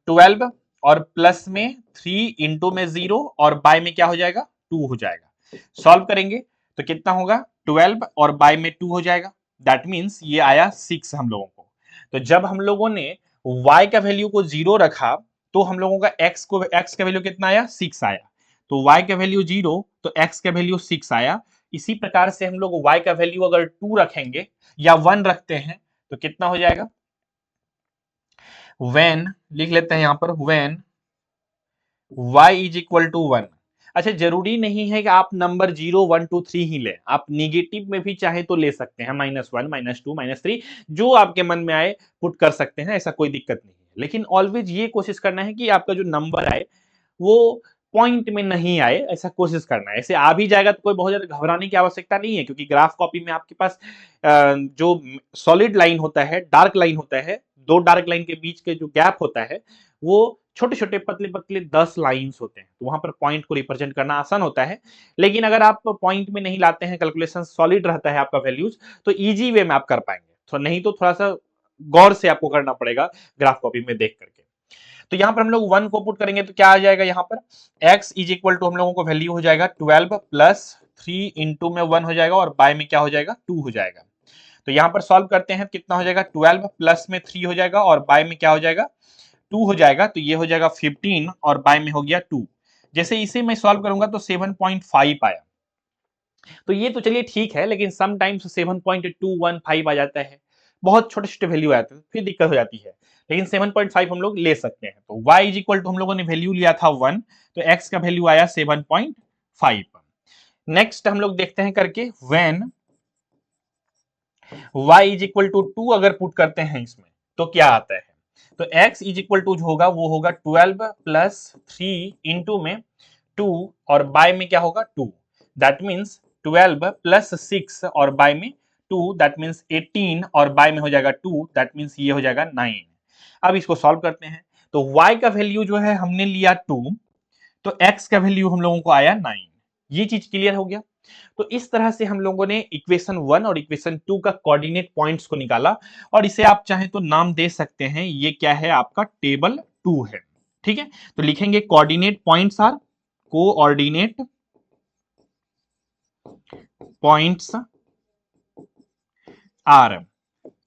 12 और प्लस में 3 इंटू में 0 और बाय में क्या हो जाएगा 2 हो जाएगा। सॉल्व करेंगे तो कितना होगा, 12 और बाय में 2 हो जाएगा, दैट मीन्स ये आया 6 हम लोगों को। तो जब हम लोगों ने y का वैल्यू को 0 रखा तो हम लोगों का x का वैल्यू कितना आया, 6 आया। तो y का वैल्यू 0 तो x का वैल्यू 6 आया। इसी प्रकार से हम लोग y का वैल्यू अगर 2 रखेंगे या 1 रखते हैं तो कितना हो जाएगा, when लिख लेते हैं यहां पर, when y is equal to 1। अच्छा, जरूरी नहीं है कि आप नंबर 0 1 2 3 ही लें, आप निगेटिव में भी चाहे तो ले सकते हैं, -1 -2 -3 जो आपके मन में आए पुट कर सकते हैं, ऐसा कोई दिक्कत नहीं है। लेकिन ऑलवेज ये कोशिश करना है कि आपका जो नंबर आए वो पॉइंट में नहीं आए, ऐसा कोशिश करना है। ऐसे आ भी जाएगा तो कोई बहुत ज्यादा घबराने की आवश्यकता नहीं है, क्योंकि ग्राफ कॉपी में आपके पास जो सॉलिड लाइन होता है, डार्क लाइन होता है, दो डार्क लाइन के बीच के जो गैप होता है वो छोटे छोटे पतले पतले 10 लाइंस होते हैं, तो वहां पर पॉइंट को रिप्रेजेंट करना आसान होता है। लेकिन अगर आप पॉइंट में नहीं लाते हैं, कैलकुलेशन सॉलिड रहता है आपका वैल्यूज, तो इजी वे में आप कर पाएंगे, तो नहीं तो थोड़ा सा गौर से आपको करना पड़ेगा ग्राफ कॉपी में देख करके। तो यहां पर हम लोग 1 को पुट करेंगे तो क्या आ जाएगा, यहाँ पर x इज इक्वल टू हम लोगों को वैल्यू हो जाएगा 12 प्लस 3 इंटू में 1 हो जाएगा और बाय में क्या हो जाएगा 2 हो जाएगा। तो यहां पर सॉल्व करते हैं, कितना हो जाएगा 12 प्लस में 3 हो जाएगा और बाय में क्या हो जाएगा 2 हो जाएगा। तो ये हो जाएगा 15 और बाय में हो गया 2। जैसे इसे मैं सॉल्व करूंगा तो 7.5 आया। तो ये तो चलिए ठीक है, लेकिन समटाइम्स 7.215 आ जाता है, बहुत छोटे छोटे वैल्यू आते हैं, फिर दिक्कत हो जाती है। लेकिन 7.5 हम लोग ले सकते हैं। तो y इज इक्वल टू हम लोगों ने वैल्यू लिया था 1, तो x का वैल्यू आया 7.5। नेक्स्ट हम लोग देखते हैं करके, when y is equal to 2 अगर पुट करते हैं इसमें तो क्या आता है, तो x इज इक्वल टू जो होगा वो होगा 12 प्लस 3 इंटू में 2 और बाय में क्या होगा 2, दैट मीन्स 12 प्लस 6 और बाय में 2, दैट मीन्स 18 और बाय में हो जाएगा 2, दैट मीन्स ये हो जाएगा 9। अब इसको सॉल्व करते हैं, तो y का वैल्यू जो है हमने लिया 2, तो x का वैल्यू हम लोगों को आया 9। ये चीज क्लियर हो गया। तो इस तरह से हम लोगों ने इक्वेशन 1 और इक्वेशन 2 का कोऑर्डिनेट पॉइंट्स को निकाला, और इसे आप चाहें तो नाम दे सकते हैं, ये क्या है आपका टेबल 2 है। ठीक है, तो लिखेंगे coordinate points are, coordinate points are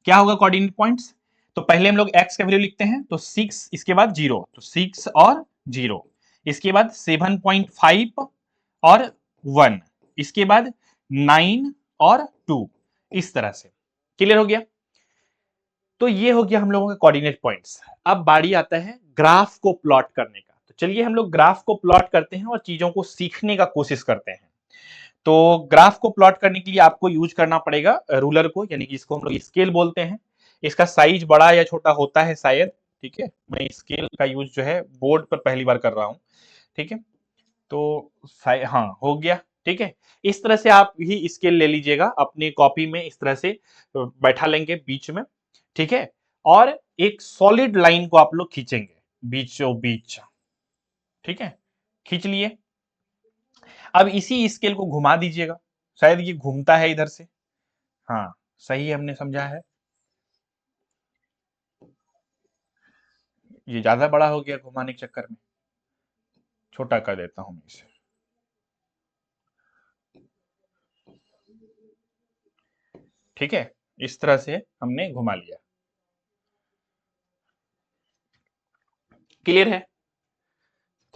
क्या होगा कोऑर्डिनेट पॉइंट्स? तो पहले हम लोग x का वैल्यू लिखते हैं, तो 6, इसके बाद 0, तो 6 और 0, इसके बाद 7.5 और 1, इसके बाद 9 और 2, इस तरह से। क्लियर हो गया? तो ये हो गया हम लोगों के कोऑर्डिनेट पॉइंट्स। अब बारी आता है ग्राफ को प्लॉट करने का। तो चलिए हम लोग ग्राफ को प्लॉट करते हैं और चीजों को सीखने का कोशिश करते हैं। तो ग्राफ को प्लॉट करने के लिए आपको यूज करना पड़ेगा रूलर को, यानी कि इसको हम लोग स्केल बोलते हैं। इसका साइज बड़ा या छोटा होता है शायद, ठीक है। मैं स्केल का यूज जो है बोर्ड पर पहली बार कर रहा हूं, ठीक है। तो हाँ हो गया, ठीक है। इस तरह से आप ही स्केल ले लीजिएगा अपनी कॉपी में, इस तरह से बैठा लेंगे बीच में, ठीक है। और एक सॉलिड लाइन को आप लोग खींचेंगे बीचों बीच, ठीक है। खींच लिए। अब इसी स्केल को घुमा दीजिएगा, शायद ये घूमता है इधर से। हाँ सही हमने समझा है। ये ज्यादा बड़ा हो गया घुमाने के चक्कर में, छोटा कर देता हूं मैं इसे। ठीक है, इस तरह से हमने घुमा लिया। क्लियर है?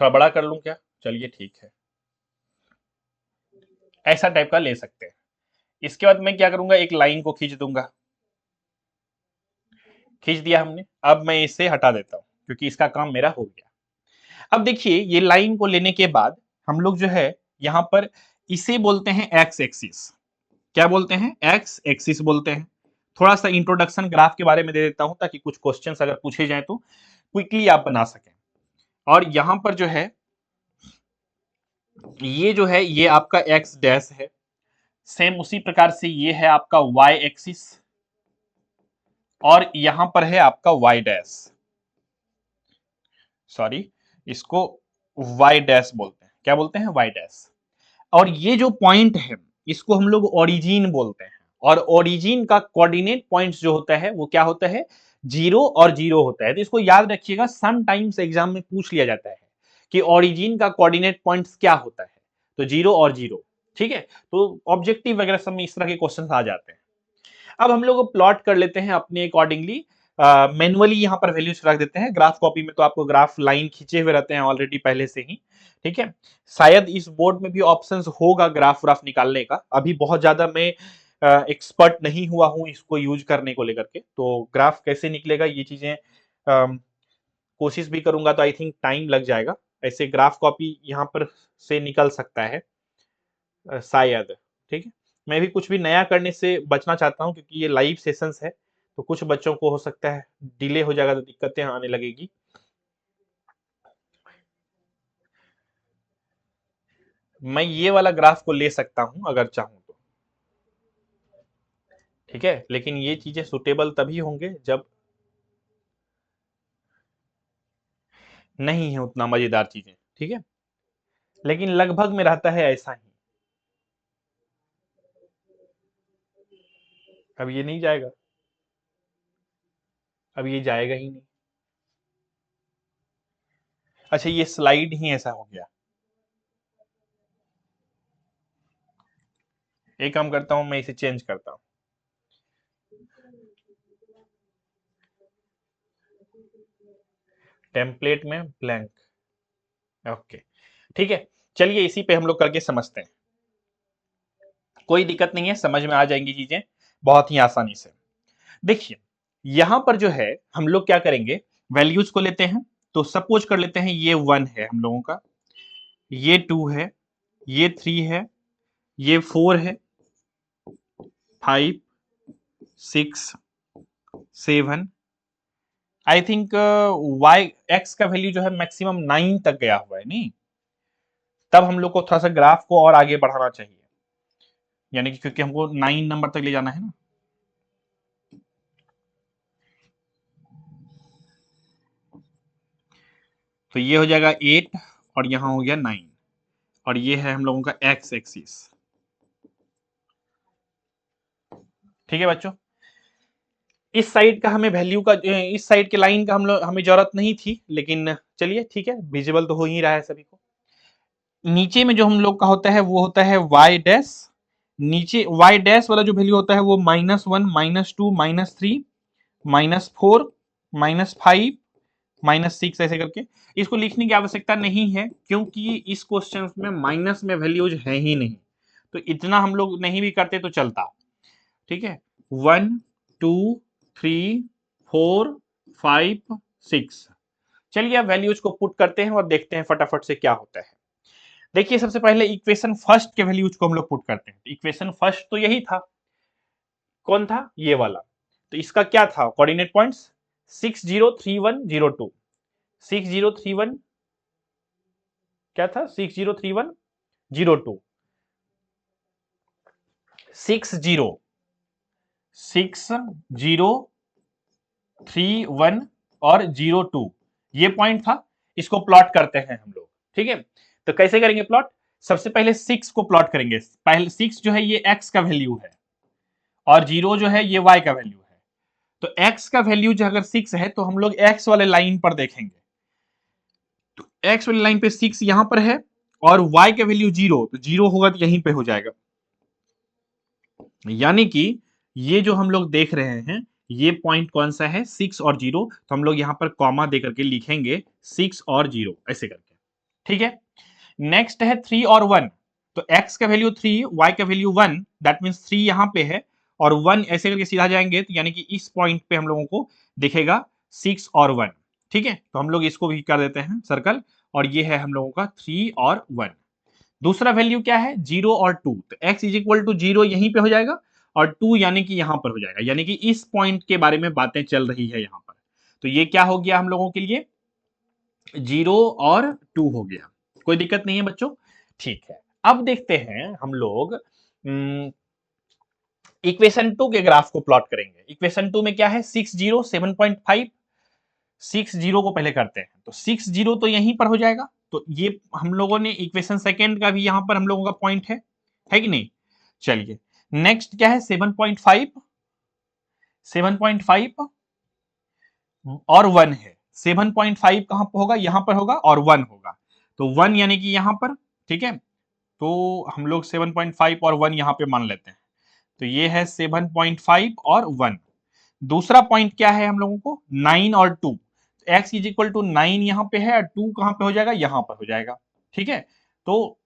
थोड़ा बड़ा कर लूं क्या? चलिए ठीक है, ऐसा टाइप का ले सकते हैं। इसके बाद मैं क्या करूंगा, एक लाइन को खींच दूंगा। खींच दिया हमने। अब मैं इसे हटा देता हूं क्योंकि इसका काम मेरा हो गया। अब देखिए ये लाइन को लेने के बाद हम लोग जो है यहां पर इसे बोलते हैं एक्स एक्सिस। क्या बोलते हैं? एक्स एक्सिस बोलते हैं। थोड़ा सा इंट्रोडक्शन ग्राफ के बारे में दे देता हूं ताकि कुछ क्वेश्चंस अगर पूछे जाए तो क्विकली आप बना सकें। और यहां पर जो है ये आपका एक्स डैश है। सेम उसी प्रकार से ये है आपका वाई एक्सिस, और यहां पर है आपका वाई डैश, सॉरी इसको वाई डैश बोलते हैं। क्या बोलते हैं? Y dash. और ये जो पॉइंट है इसको हम लोग ओरिजिन बोलते हैं। और ओरिजिन का कोऑर्डिनेट पॉइंट्स जो होता है वो क्या होता है? 0 और 0 होता है। तो इसको याद रखिएगा, सम टाइम्स एग्जाम में पूछ लिया जाता है कि ओरिजिन का कोऑर्डिनेट पॉइंट्स क्या होता है। तो 0 और 0, ठीक है। तो ऑब्जेक्टिव वगैरह सब में इस तरह के क्वेश्चन आ जाते हैं। अब हम लोग प्लॉट कर लेते हैं अपने अकॉर्डिंगली। मैनुअली यहाँ पर वैल्यूज रख देते हैं। ग्राफ कॉपी में तो आपको ग्राफ लाइन खींचे हुए रहते हैं ऑलरेडी पहले से ही, ठीक है। शायद इस बोर्ड में भी ऑप्शंस होगा ग्राफ व्राफ निकालने का। अभी बहुत ज्यादा मैं एक्सपर्ट नहीं हुआ हूं इसको यूज करने को लेकर के, तो ग्राफ कैसे निकलेगा ये चीजें कोशिश भी करूंगा तो आई थिंक टाइम लग जाएगा। ऐसे ग्राफ कॉपी यहाँ पर से निकल सकता है शायद, ठीक है। मैं भी कुछ भी नया करने से बचना चाहता हूं क्योंकि ये लाइव सेशंस है, तो कुछ बच्चों को हो सकता है डिले हो जाएगा तो दिक्कतें आने लगेगी। मैं ये वाला ग्राफ को ले सकता हूं अगर चाहूं तो, ठीक है। लेकिन ये चीजें सुटेबल तभी होंगे जब नहीं है उतना मजेदार चीजें, ठीक है। लेकिन लगभग में रहता है ऐसा ही। अब ये नहीं जाएगा, अब ये जाएगा ही नहीं। अच्छा ये स्लाइड ही ऐसा हो गया। एक काम करता हूं, मैं इसे चेंज करता हूं। टेम्पलेट में ब्लैंक, ओके, ठीक है। चलिए इसी पे हम लोग करके समझते हैं। कोई दिक्कत नहीं है, समझ में आ जाएंगी चीजें बहुत ही आसानी से। देखिए यहां पर जो है हम लोग क्या करेंगे, वैल्यूज को लेते हैं। तो सपोज कर लेते हैं ये 1 है हम लोगों का, ये 2 है, ये 3 है, ये 4 है, 5, 6, 7। आई थिंक वाई एक्स का वैल्यू जो है मैक्सिमम 9 तक गया हुआ है, नहीं? तब हम लोग को थोड़ा सा ग्राफ को और आगे बढ़ाना चाहिए, यानी कि क्योंकि हमको 9 नंबर तक ले जाना है ना। तो ये हो जाएगा 8 और यहां हो गया 9, और ये है हम लोगों का एक्स एक्सिस, ठीक है बच्चों। इस साइड का हमें वैल्यू का, इस साइड के लाइन का हम लोग हमें जरूरत नहीं थी, लेकिन चलिए ठीक है, विजिबल तो हो ही रहा है सभी को। नीचे में जो हम लोग का होता है वो होता है वाई डैश, नीचे y डैश वाला जो वैल्यू होता है वो -1, -2, -3, -4, -5, -6 ऐसे करके। इसको लिखने की आवश्यकता नहीं है क्योंकि इस क्वेश्चन में माइनस में वैल्यूज है ही नहीं, तो इतना हम लोग नहीं भी करते तो चलता। ठीक है, 1 2 3 4 5 6। चलिए अब वैल्यूज को पुट करते हैं और देखते हैं फटाफट से क्या होता है। देखिए सबसे पहले इक्वेशन फर्स्ट के वैल्यूज को हम लोग पुट करते हैं। इक्वेशन फर्स्ट तो यही था, कौन था, ये वाला। तो इसका क्या था कोऑर्डिनेट पॉइंट्स, 603102। 6031 क्या था, 603102। 6031 और 02 ये पॉइंट था। इसको प्लॉट करते हैं हम लोग। ठीक है, तो कैसे करेंगे प्लॉट, सबसे पहले 6 को प्लॉट करेंगे। पहले 6 जो है ये x का वैल्यू है और 0 जो है ये y का वैल्यू है। तो x का वैल्यू जो अगर 6 है तो हम लोग x वाले लाइन पर देखेंगे। तो x वाली लाइन पे 6 यहां पर है और y का वैल्यू 0, तो 0 होगा तो यहीं पे हो जाएगा। यानी कि ये जो हम लोग देख रहे हैं ये पॉइंट कौन सा है, 6 और 0। तो हम लोग यहां पर कॉमा दे करके लिखेंगे 6 और 0 ऐसे करके। ठीक है, नेक्स्ट है 3 और 1। तो x का वैल्यू 3, y का वैल्यू 1, दैट मींस 3 यहां पे है और 1 ऐसे करके सीधा जाएंगे, तो यानी कि इस पॉइंट पे हम लोगों को दिखेगा 6 और 1। ठीक है, तो हम लोग इसको भी कर देते हैं सर्कल और ये है हम लोगों का 3 और 1। दूसरा वैल्यू क्या है, 0 और 2। तो x इज इक्वल टू 0 यहीं पे हो जाएगा और 2 यानी कि यहां पर हो जाएगा, यानी कि इस पॉइंट के बारे में बातें चल रही है यहां पर। तो ये क्या हो गया हम लोगों के लिए, 0 और 2 हो गया। कोई दिक्कत नहीं है बच्चों। ठीक है, अब देखते हैं हम लोग इक्वेशन 2 के ग्राफ को प्लॉट करेंगे। इक्वेशन 2 में क्या है, 60 7.5। 60 को पहले करते हैं, तो 60 तो यहीं पर हो जाएगा। तो ये हम लोगों ने इक्वेशन सेकेंड का भी यहां पर हम लोगों का पॉइंट है कि नहीं। चलिए नेक्स्ट क्या है, 7.5। 7.5 और 1 है। 7.5 कहां पर होगा, यहां पर होगा और 1 होगा, तो 1 यानी कि यहां पर। ठीक है, तो हम लोग 7.5 और 1 यहां पे मान लेते हैं। तो ये है 7.5 और 1। दूसरा पॉइंट क्या है हम लोगों को, 9 और 2। x इज इक्वल टू 9 यहां पे है और 2 कहां पे हो जाएगा, यहां पर हो जाएगा। ठीक है, तो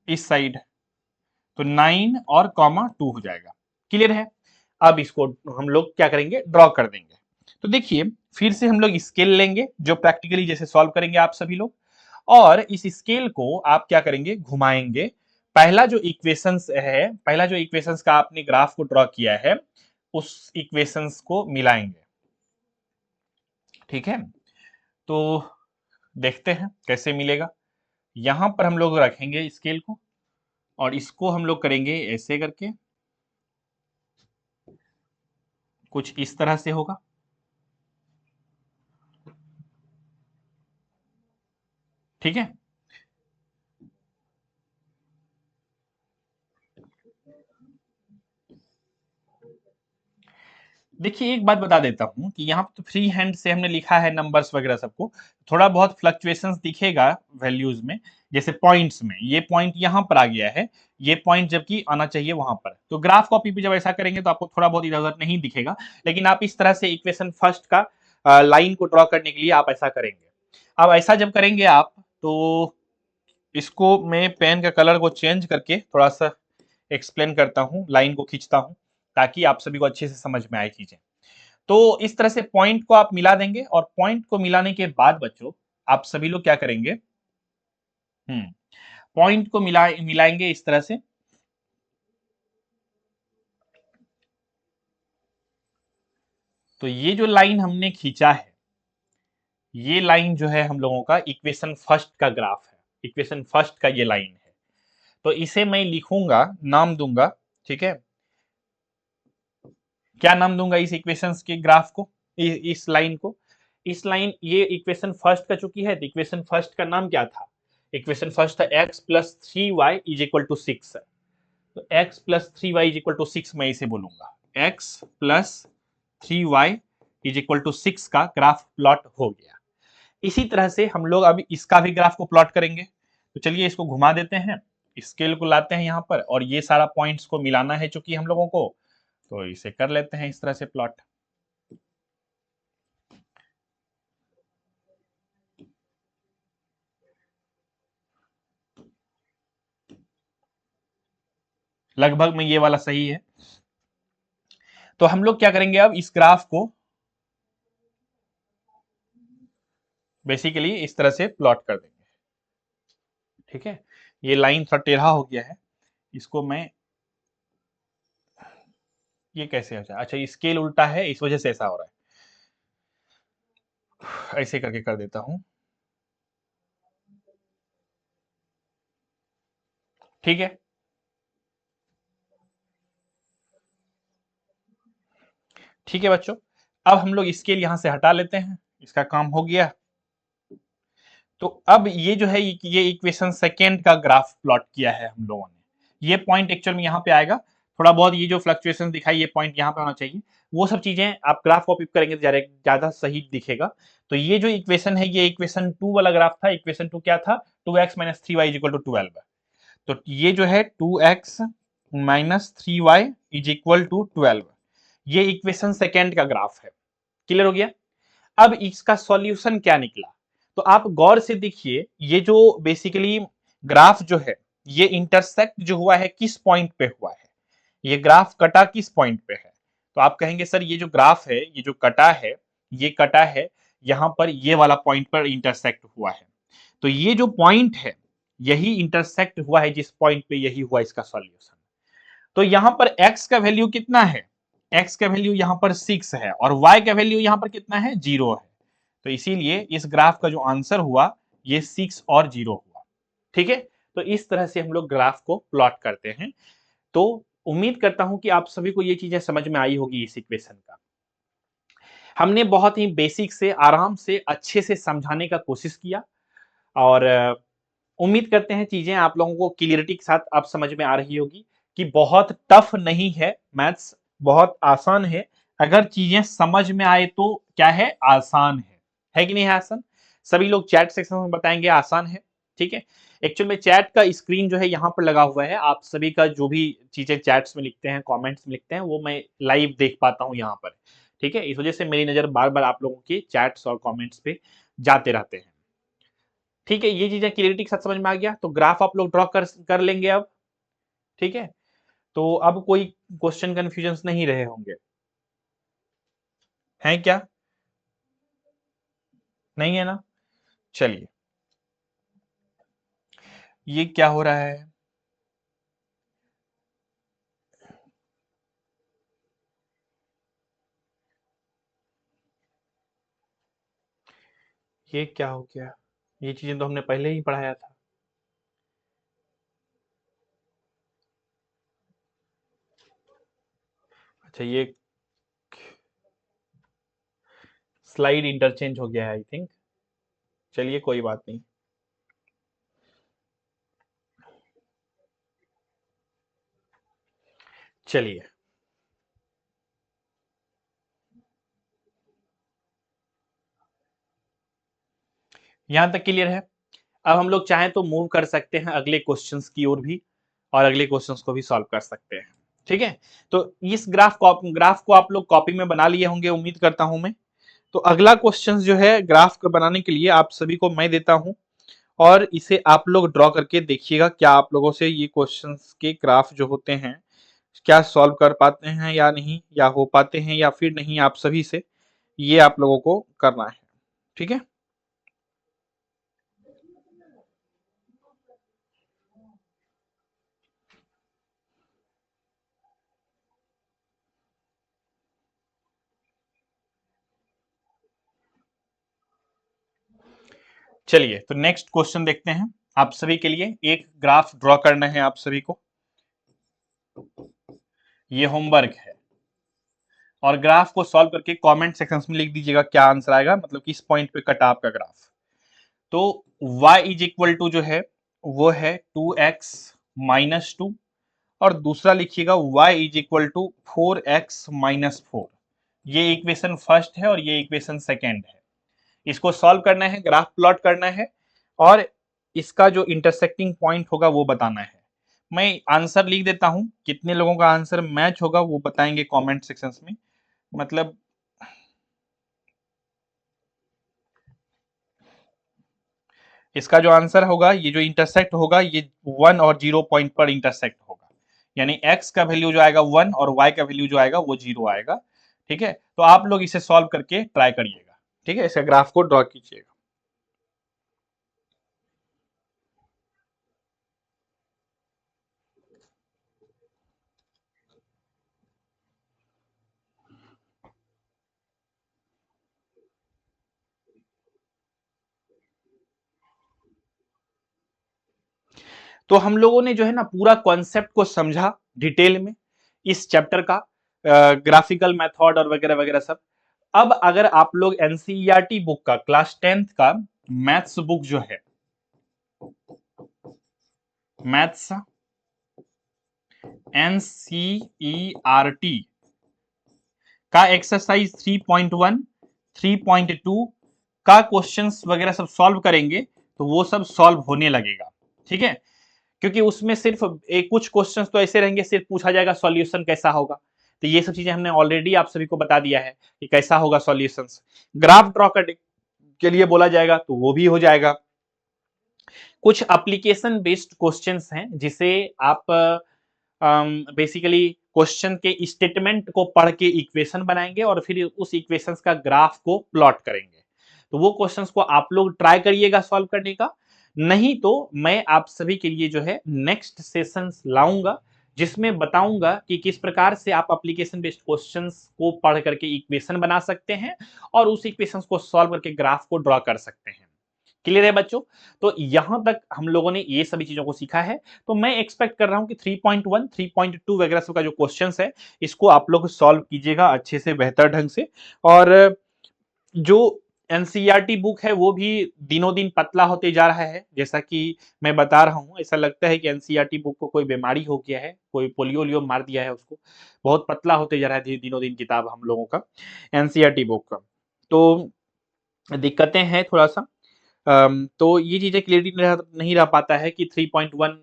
इस साइड तो 9 और कॉमा 2 हो जाएगा। क्लियर है, अब इसको हम लोग क्या करेंगे, ड्रॉ कर देंगे। तो देखिए फिर से हम लोग स्केल लेंगे जो प्रैक्टिकली जैसे सॉल्व करेंगे आप सभी लोग, और इस स्केल को आप क्या करेंगे, घुमाएंगे। पहला जो इक्वेशंस का आपने ग्राफ को ड्रॉ किया है उस इक्वेशंस को मिलाएंगे। ठीक है, तो देखते हैं कैसे मिलेगा। यहां पर हम लोग रखेंगे स्केल को और इसको हम लोग करेंगे ऐसे करके, कुछ इस तरह से होगा। ठीक है, देखिए एक बात बता देता हूं कि यहाँ तो फ्री हैंड से हमने लिखा है नंबर्स वगैरह सबको, थोड़ा बहुत फ्लक्चुएशंस दिखेगा वैल्यूज में। जैसे पॉइंट्स में ये पॉइंट यहाँ पर आ गया है, ये पॉइंट जबकि आना चाहिए वहां पर। तो ग्राफ कॉपी पे जब ऐसा करेंगे तो आपको थोड़ा बहुत इधर उधर नहीं दिखेगा, लेकिन आप इस तरह से इक्वेशन फर्स्ट का लाइन को ड्रॉ करने के लिए आप ऐसा करेंगे। अब ऐसा जब करेंगे आप, तो इसको मैं पेन का कलर को चेंज करके थोड़ा सा एक्सप्लेन करता हूँ, लाइन को खींचता हूँ ताकि आप सभी को अच्छे से समझ में आए चीजें। तो इस तरह से पॉइंट को आप मिला देंगे और पॉइंट को मिलाने के बाद बच्चों आप सभी लोग क्या करेंगे, पॉइंट को मिलाएंगे इस तरह से। तो ये जो लाइन हमने खींचा है, ये लाइन जो है हम लोगों का इक्वेशन फर्स्ट का ग्राफ है। इक्वेशन फर्स्ट का ये लाइन है, तो इसे मैं लिखूंगा, नाम दूंगा। ठीक है, क्या नाम दूंगा इस इक्वेशंस के ग्राफ को, इस लाइन को, इस लाइन, ये इक्वेशन फर्स्ट का चुकी है। तो इक्वेशन फर्स्ट का नाम क्या था, इक्वेशन फर्स्ट था x plus 3y is equal to 6। तो x plus 3y is equal to 6 मैं इसे बोलूंगा, x plus 3y is equal to 6 का ग्राफ प्लॉट हो गया। इसी तरह से हम लोग अभी इसका भी ग्राफ को प्लॉट करेंगे। तो चलिए इसको घुमा देते हैं, स्केल को लाते हैं यहाँ पर और ये सारा पॉइंट्स को मिलाना है चूंकि हम लोगों को, तो इसे कर लेते हैं इस तरह से प्लॉट। लगभग में ये वाला सही है। तो हम लोग क्या करेंगे, अब इस ग्राफ को बेसिकली इस तरह से प्लॉट कर देंगे। ठीक है, ये लाइन थोड़ा टेढ़ा हो गया है, इसको मैं, ये कैसे हो जाए, अच्छा स्केल उल्टा है इस वजह से ऐसा हो रहा है, ऐसे करके कर देता हूं। ठीक है, ठीक है बच्चों, अब हम लोग स्केल यहां से हटा लेते हैं, इसका काम हो गया। तो अब ये जो है ये इक्वेशन सेकेंड का ग्राफ प्लॉट किया है हम लोगों ने। ये पॉइंट एक्चुअल में यहाँ पे आएगा, थोड़ा बहुत ये जो फ्लक्चुएशन दिखाई ये पॉइंट यहाँ पे होना चाहिए, वो सब चीजें आप ग्राफ कॉपी करेंगे तो ज्यादा सही दिखेगा। तो ये जो इक्वेशन है ये इक्वेशन 2 वाला ग्राफ था। इक्वेशन 2 क्या था, 2x minus 3y equal to 12। तो ये जो है 2x minus 3y is equal to 12, ये इक्वेशन सेकेंड का ग्राफ है। क्लियर हो गया। अब इसका सॉल्यूशन क्या निकला, तो आप गौर से देखिए, ये जो बेसिकली ग्राफ जो है ये इंटरसेक्ट जो हुआ है किस पॉइंट पे हुआ है, ये ग्राफ कटा किस पॉइंट पे है। तो आप कहेंगे सर ये जो ग्राफ है ये जो कटा है, ये कटा है यहां पर, ये वाला पॉइंट पर इंटरसेक्ट हुआ है। तो ये जो पॉइंट है यही इंटरसेक्ट हुआ है जिस पॉइंट पे, यही हुआ इसका सॉल्यूशन। तो यहां पर x का वैल्यू कितना है, x का वैल्यू यहां पर 6 है और y का वैल्यू यहां पर कितना है, 0 है। तो इसीलिए इस ग्राफ का जो आंसर हुआ ये 6 और 0 हुआ। ठीक है, तो इस तरह से हम लोग ग्राफ को प्लॉट करते हैं। तो उम्मीद करता हूं कि आप सभी को ये चीजें समझ में आई होगी इस इक्वेशन का। हमने बहुत ही बेसिक से आराम से अच्छे से समझाने का कोशिश किया और उम्मीद करते हैं चीजें आप लोगों को क्लियरिटी के साथ अब समझ में आ रही होगी कि बहुत टफ नहीं है मैथ्स, बहुत आसान है। अगर चीजें समझ में आए तो क्या है, आसान है कि नहीं है आसान। सभी लोग चैट सेक्शन में बताएंगे आसान है। ठीक है, एक्चुअल में चैट का स्क्रीन जो है यहाँ पर लगा हुआ है, आप सभी का जो भी चीजें चैट्स में लिखते हैं, कमेंट्स में लिखते हैं, वो मैं लाइव देख पाता हूँ यहाँ पर। ठीक है, इस वजह से मेरी नजर बार बार आप लोगों के चैट्स और कमेंट्स पे जाते रहते हैं। ठीक है, ये चीजें क्लियरिटी के साथ समझ में आ गया, तो ग्राफ आप लोग ड्रॉ कर लेंगे अब। ठीक है, तो अब कोई क्वेश्चन कंफ्यूजन नहीं रहे होंगे, हैं क्या, नहीं है ना। चलिए, ये क्या हो रहा है, ये क्या हो गया, ये चीजें तो हमने पहले ही पढ़ाया था। अच्छा, ये स्लाइड इंटरचेंज हो गया है आई थिंक। चलिए कोई बात नहीं। चलिए, यहां तक क्लियर है। अब हम लोग चाहें तो मूव कर सकते हैं अगले क्वेश्चंस की ओर भी, और अगले क्वेश्चंस को भी सॉल्व कर सकते हैं। ठीक है, तो इस ग्राफ को आप लोग कॉपी में बना लिए होंगे उम्मीद करता हूं मैं। तो अगला क्वेश्चन जो है ग्राफ को बनाने के लिए आप सभी को मैं देता हूं, और इसे आप लोग ड्रॉ करके देखिएगा क्या आप लोगों से ये क्वेश्चंस के ग्राफ जो होते हैं क्या सॉल्व कर पाते हैं या नहीं, या हो पाते हैं या फिर नहीं, आप सभी से ये आप लोगों को करना है। ठीक है, चलिए तो नेक्स्ट क्वेश्चन देखते हैं। आप सभी के लिए एक ग्राफ ड्रॉ करना है आप सभी को, ये होमवर्क है, और ग्राफ को सॉल्व करके कमेंट सेक्शन में लिख दीजिएगा क्या आंसर आएगा, मतलब किस पॉइंट पे कटा आपका ग्राफ। तो y इज इक्वल टू जो है वो है 2x माइनस 2, और दूसरा लिखिएगा y is equal to 4x minus 4। ये इक्वेशन फर्स्ट है और ये इक्वेशन सेकेंड है। इसको सॉल्व करना है, ग्राफ प्लॉट करना है, और इसका जो इंटरसेक्टिंग पॉइंट होगा वो बताना है। मैं आंसर लिख देता हूं, कितने लोगों का आंसर मैच होगा वो बताएंगे कमेंट सेक्शंस में। मतलब इसका जो आंसर होगा, ये जो इंटरसेक्ट होगा ये 1 और 0 पॉइंट पर इंटरसेक्ट होगा, यानी x का वैल्यू जो आएगा 1 और y का वैल्यू जो आएगा वो 0 आएगा। ठीक है, तो आप लोग इसे सॉल्व करके ट्राई करिएगा। ठीक है, इसका ग्राफ को ड्रॉ कीजिएगा। तो हम लोगों ने जो है ना पूरा कॉन्सेप्ट को समझा डिटेल में इस चैप्टर का, ग्राफिकल मेथड और वगैरह वगैरह सब। अब अगर आप लोग एनसीईआरटी बुक का क्लास 10th का मैथ्स बुक जो है, मैथ्स एनसीईआरटी का एक्सरसाइज 3.1 3.2 का क्वेश्चंस वगैरह सब सॉल्व करेंगे तो वो सब सॉल्व होने लगेगा। ठीक है, क्योंकि उसमें सिर्फ एक कुछ क्वेश्चंस तो ऐसे रहेंगे, सिर्फ पूछा जाएगा सॉल्यूशन कैसा होगा, तो ये सब चीजें हमने ऑलरेडी आप सभी को बता दिया है कि कैसा होगा सॉल्यूशंस। ग्राफ ड्रॉ करने के लिए बोला जाएगा तो वो भी हो जाएगा। कुछ एप्लीकेशन बेस्ड क्वेश्चंस हैं जिसे आप बेसिकली क्वेश्चन के स्टेटमेंट को पढ़ के इक्वेशन बनाएंगे और फिर उस इक्वेशंस का ग्राफ को प्लॉट करेंगे। तो वो क्वेश्चंस को आप लोग ट्राई करिएगा सॉल्व करने का। नहीं तो मैं आप सभी के लिए जो है नेक्स्ट सेशंस लाऊंगा जिसमें बताऊंगा कि किस प्रकार से आप एप्लीकेशन बेस्ड क्वेश्चंस को पढ़ करके इक्वेशन बना सकते हैं और उस इक्वेशंस को सॉल्व करके ग्राफ को ड्रॉ कर सकते हैं। क्लियर है बच्चों? तो यहां तक हम लोगों ने ये सभी चीजों को सीखा है। तो मैं एक्सपेक्ट कर रहा हूं कि 3.1 3.2 वगैरह सब का जो क्वेश्चंस है इसको आप लोग सॉल्व कीजिएगा अच्छे से, बेहतर ढंग से। और जो एनसीईआरटी बुक है वो भी दिनों दिन पतला होते जा रहा है, जैसा कि मैं बता रहा हूँ। ऐसा लगता है कि एनसीईआरटी बुक को कोई बीमारी हो गया है, कोई पोलियो ओलियो मार दिया है उसको, बहुत पतला होते जा रहा है दिनों दिन किताब हम लोगों का, एनसीईआरटी बुक का। तो दिक्कतें हैं थोड़ा सा। तो ये चीजें क्लियरिटी नहीं रह पाता है कि 3.1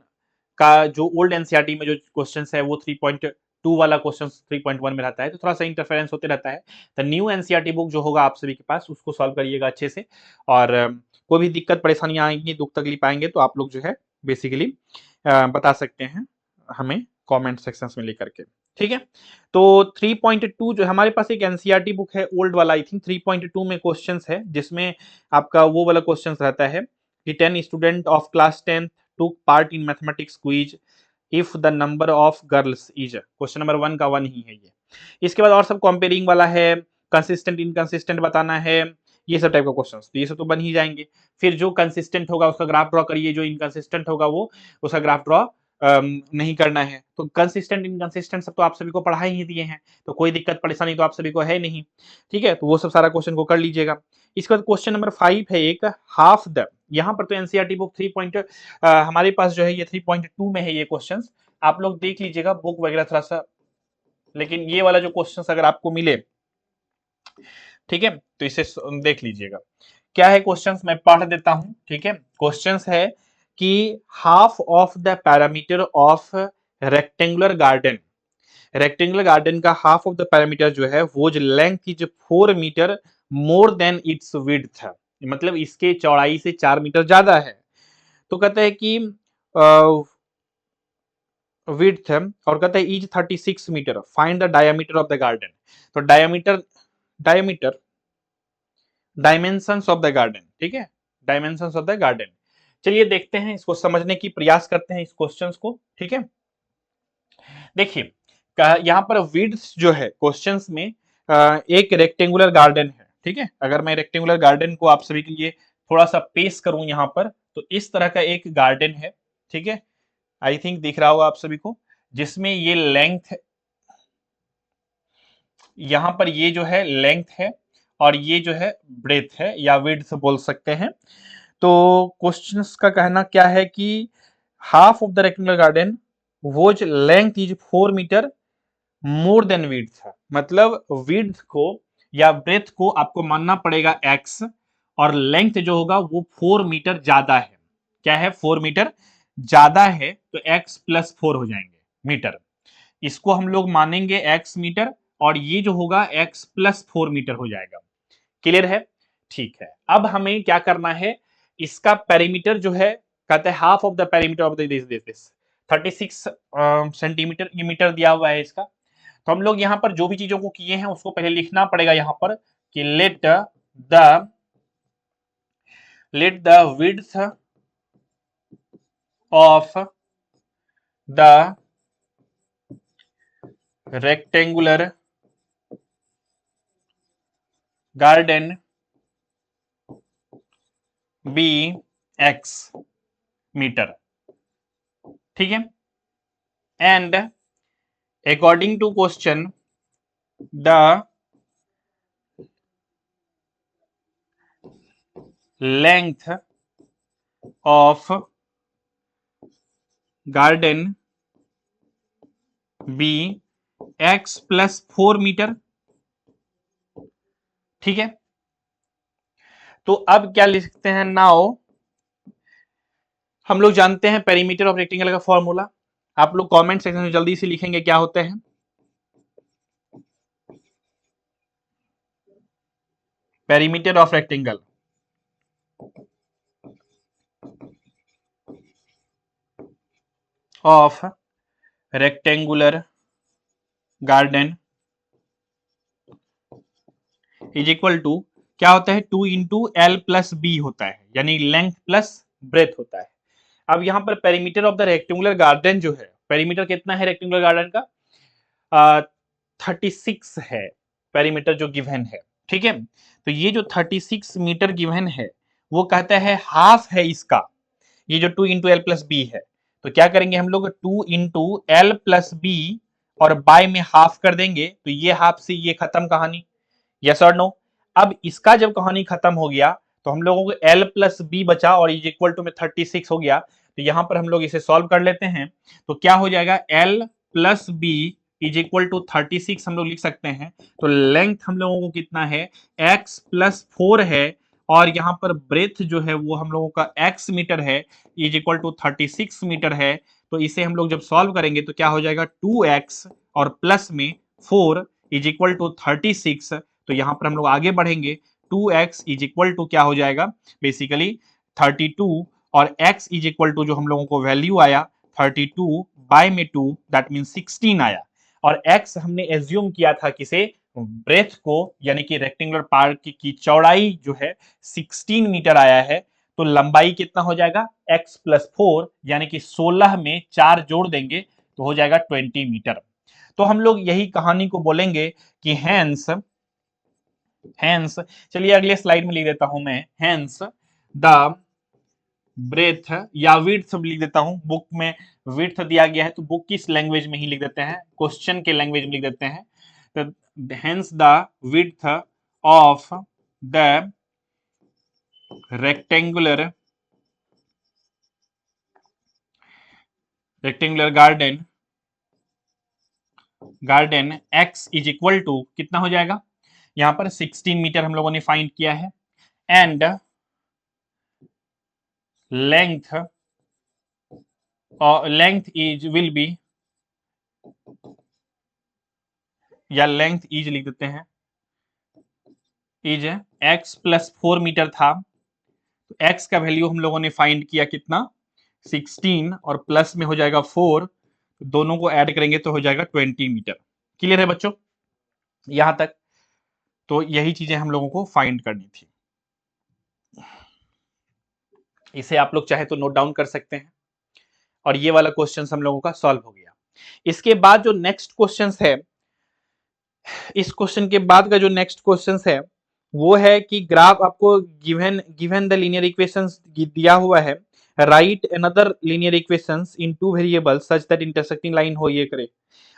का जो ओल्ड एनसीईआरटी में जो क्वेश्चंस है वो 3.2 वाला क्वेश्चन 3.1 में रहता है, तो थोड़ा सा इंटरफेरेंस होते रहता है। तो न्यू एनसीईआरटी बुक जो होगा आप सभी के पास उसको सॉल्व करिएगा अच्छे से। और कोई भी दिक्कत परेशानियां आएंगी, दुख तकलीफ आएंगे तो आप लोग जो है बेसिकली बता सकते हैं हमें कमेंट सेक्शन में लेकर के। ठीक है, तो 3.2 जो हमारे पास एक एनसीईआरटी बुक है ओल्ड वाला, आई थिंक 3.2 में क्वेश्चंस है जिसमें आपका वो वाला क्वेश्चंस रहता है कि 10 student of class 10 took part in mathematics quiz if the number of girls is, question number 1 का 1 ही है ये। इसके बाद और सब कंपेयरिंग वाला है, कंसिस्टेंट इनकंसिस्टेंट बताना है, ये सब टाइप का क्वेश्चन, तो ये सब तो बन ही जाएंगे। फिर जो कंसिस्टेंट होगा उसका ग्राफ ड्रॉ करिए, जो इनकंसिस्टेंट होगा वो उसका ग्राफ ड्रॉ नहीं करना है। तो कंसिस्टेंट इनकंसिस्टेंट सब तो आप सभी को पढ़ा ही दिए हैं, तो कोई दिक्कत परेशानी तो आप सभी को है नहीं। ठीक है, तो वो सब सारा क्वेश्चन को कर लीजिएगा। इसके बाद क्वेश्चन नंबर 5 है एक हाफ द, यहाँ पर तो एनसीईआरटी बुक हमारे पास जो है ये 3.2 में है ये क्वेश्चन, आप लोग देख लीजिएगा बुक वगैरह थोड़ा सा। लेकिन ये वाला जो क्वेश्चन अगर आपको मिले, ठीक है, तो इसे देख लीजिएगा क्या है क्वेश्चंस, मैं पढ़ देता हूं। ठीक है, क्वेश्चंस है कि half of the parameter of rectangular garden, rectangular garden का हाफ ऑफ द पैरामीटर जो है वो जो length is 4 metre more than its width, मतलब इसके चौड़ाई से 4 मीटर ज्यादा है। तो कहते हैं कि विड्थ है और कहते हैं is 36 metre, find the diameter of the garden. तो diameter diameter dimensions of the garden, ठीक है, डायमेंशंस ऑफ द गार्डन। चलिए देखते हैं, इसको समझने की प्रयास करते हैं इस क्वेश्चंस को। ठीक है, देखिए यहाँ पर विड्थ जो है क्वेश्चंस में एक रेक्टेंगुलर गार्डन है। ठीक है, अगर मैं रेक्टेंगुलर गार्डन को आप सभी के लिए थोड़ा सा पेश करूं यहाँ पर, तो इस तरह का एक गार्डन है। ठीक है, आई थिंक दिख रहा होगा आप सभी को, जिसमें ये लेंथ, यहाँ पर ये जो है लेंथ है और ये जो है ब्रेथ है या विड्थ बोल सकते हैं। तो क्वेश्चंस का कहना क्या है कि half of the rectangular garden whose length is 4 metre more than width, मतलब विड्थ को या ब्रेथ को आपको मानना पड़ेगा x और लेंथ जो होगा वो 4 मीटर ज्यादा है। क्या है? 4 मीटर ज्यादा है तो x+4 हो जाएंगे मीटर। इसको हम लोग मानेंगे x मीटर और ये जो होगा x+4 मीटर हो जाएगा। क्लियर है? ठीक है। अब हमें क्या करना है, इसका पेरीमीटर जो है, कहते हैं half of the perimeter of this 36 centimetre ये मीटर दिया हुआ है इसका। तो हम लोग यहाँ पर जो भी चीजों को किए हैं उसको पहले लिखना पड़ेगा यहाँ पर कि let the width of the rectangular garden be x metre. ठीक है। And according to question the length of garden be x+4 metre. ठीक है। तो अब क्या लिखते हैं, नाउ हम लोग जानते हैं पेरीमीटर ऑफ रेक्टेंगल का फॉर्मूला। आप लोग कमेंट सेक्शन में जल्दी से लिखेंगे क्या होता है। Perimeter of rectangle of rectangular garden is equal to क्या होता है, 2 × L+B होता है, यानी लेंथ प्लस ब्रेथ होता है। अब यहाँ पर perimeter of the rectangular garden जो है, पेरीमीटर कितना है रेक्टेंगुलर गार्डन का, 36 है पेरीमीटर जो गिवन है। ठीक है। तो ये जो 36 मीटर गिवन है वो कहता है हाफ है इसका, ये जो 2 × L+B है। तो क्या करेंगे हम लोग, 2 × L+B और बाय में हाफ कर देंगे, तो ये हाफ से ये खत्म कहानी। यस और नो। अब इसका जब कहानी खत्म हो गया तो हम लोगों को L+B बचा और इज इक्वल टू में 36 हो गया। तो यहां पर हम लोग इसे सॉल्व कर लेते हैं। तो क्या हो जाएगा, L+B इज इक्वल टू 36 हम लोग लिख सकते हैं। तो लेंथ हम लोगों को कितना है, x+4 है और यहाँ पर ब्रेथ जो है वो हम लोगों का x मीटर है, इज इक्वल टू 36 मीटर है। तो इसे हम लोग जब सॉल्व करेंगे तो क्या हो जाएगा, 2x और प्लस में 4 इज इक्वल टू 36। तो यहां पर हम लोग आगे बढ़ेंगे, 2x इज इक्वल टू क्या हो जाएगा, बेसिकली 32 और x इज इक्वल टू जो हम लोगों को वैल्यू आया 32 बाय में 2 दैट मीन 16 आया। और x हमने एज्यूम किया था किसे, ब्रेथ को, यानी कि रेक्टेंगुलर पार्ट की चौड़ाई जो है 16 मीटर आया है। तो लंबाई कितना हो जाएगा, x+4 यानी कि 16 में 4 जोड़ देंगे तो हो जाएगा 20 मीटर। तो हम लोग यही कहानी को बोलेंगे कि हैंस चलिए अगले स्लाइड में लिख देता हूं मैं, हैंस द ब्रेथ या विड्थ लिख देता हूं, बुक में विड्थ दिया गया है तो बुक की लैंग्वेज में ही लिख देते हैं, क्वेश्चन के लैंग्वेज में लिख देते हैं। तो hence the width of the rectangular garden x is equal to कितना हो जाएगा, यहां पर 16 मीटर हम लोगों ने फाइंड किया है। And length is will be, या लेंथ इज लिख देते हैं, इज x+4 मीटर था। तो x का वैल्यू हम लोगों ने फाइंड किया कितना, 16 और प्लस में हो जाएगा 4, दोनों को ऐड करेंगे तो हो जाएगा 20 मीटर। क्लियर है बच्चों यहां तक? तो यही चीजें हम लोगों को फाइंड करनी थी। इसे आप लोग चाहे तो नोट डाउन कर सकते हैं। और ये वाला क्वेश्चन हम लोगों का सॉल्व हो गया। इसके बाद जो नेक्स्ट क्वेश्चन है, इस क्वेश्चन के बाद का जो नेक्स्ट क्वेश्चन है वो है कि ग्राफ आपको गिवन द लीनियर इक्वेशंस दिया हुआ है, right another linear equations in two variables such that intersecting line हो ये करे।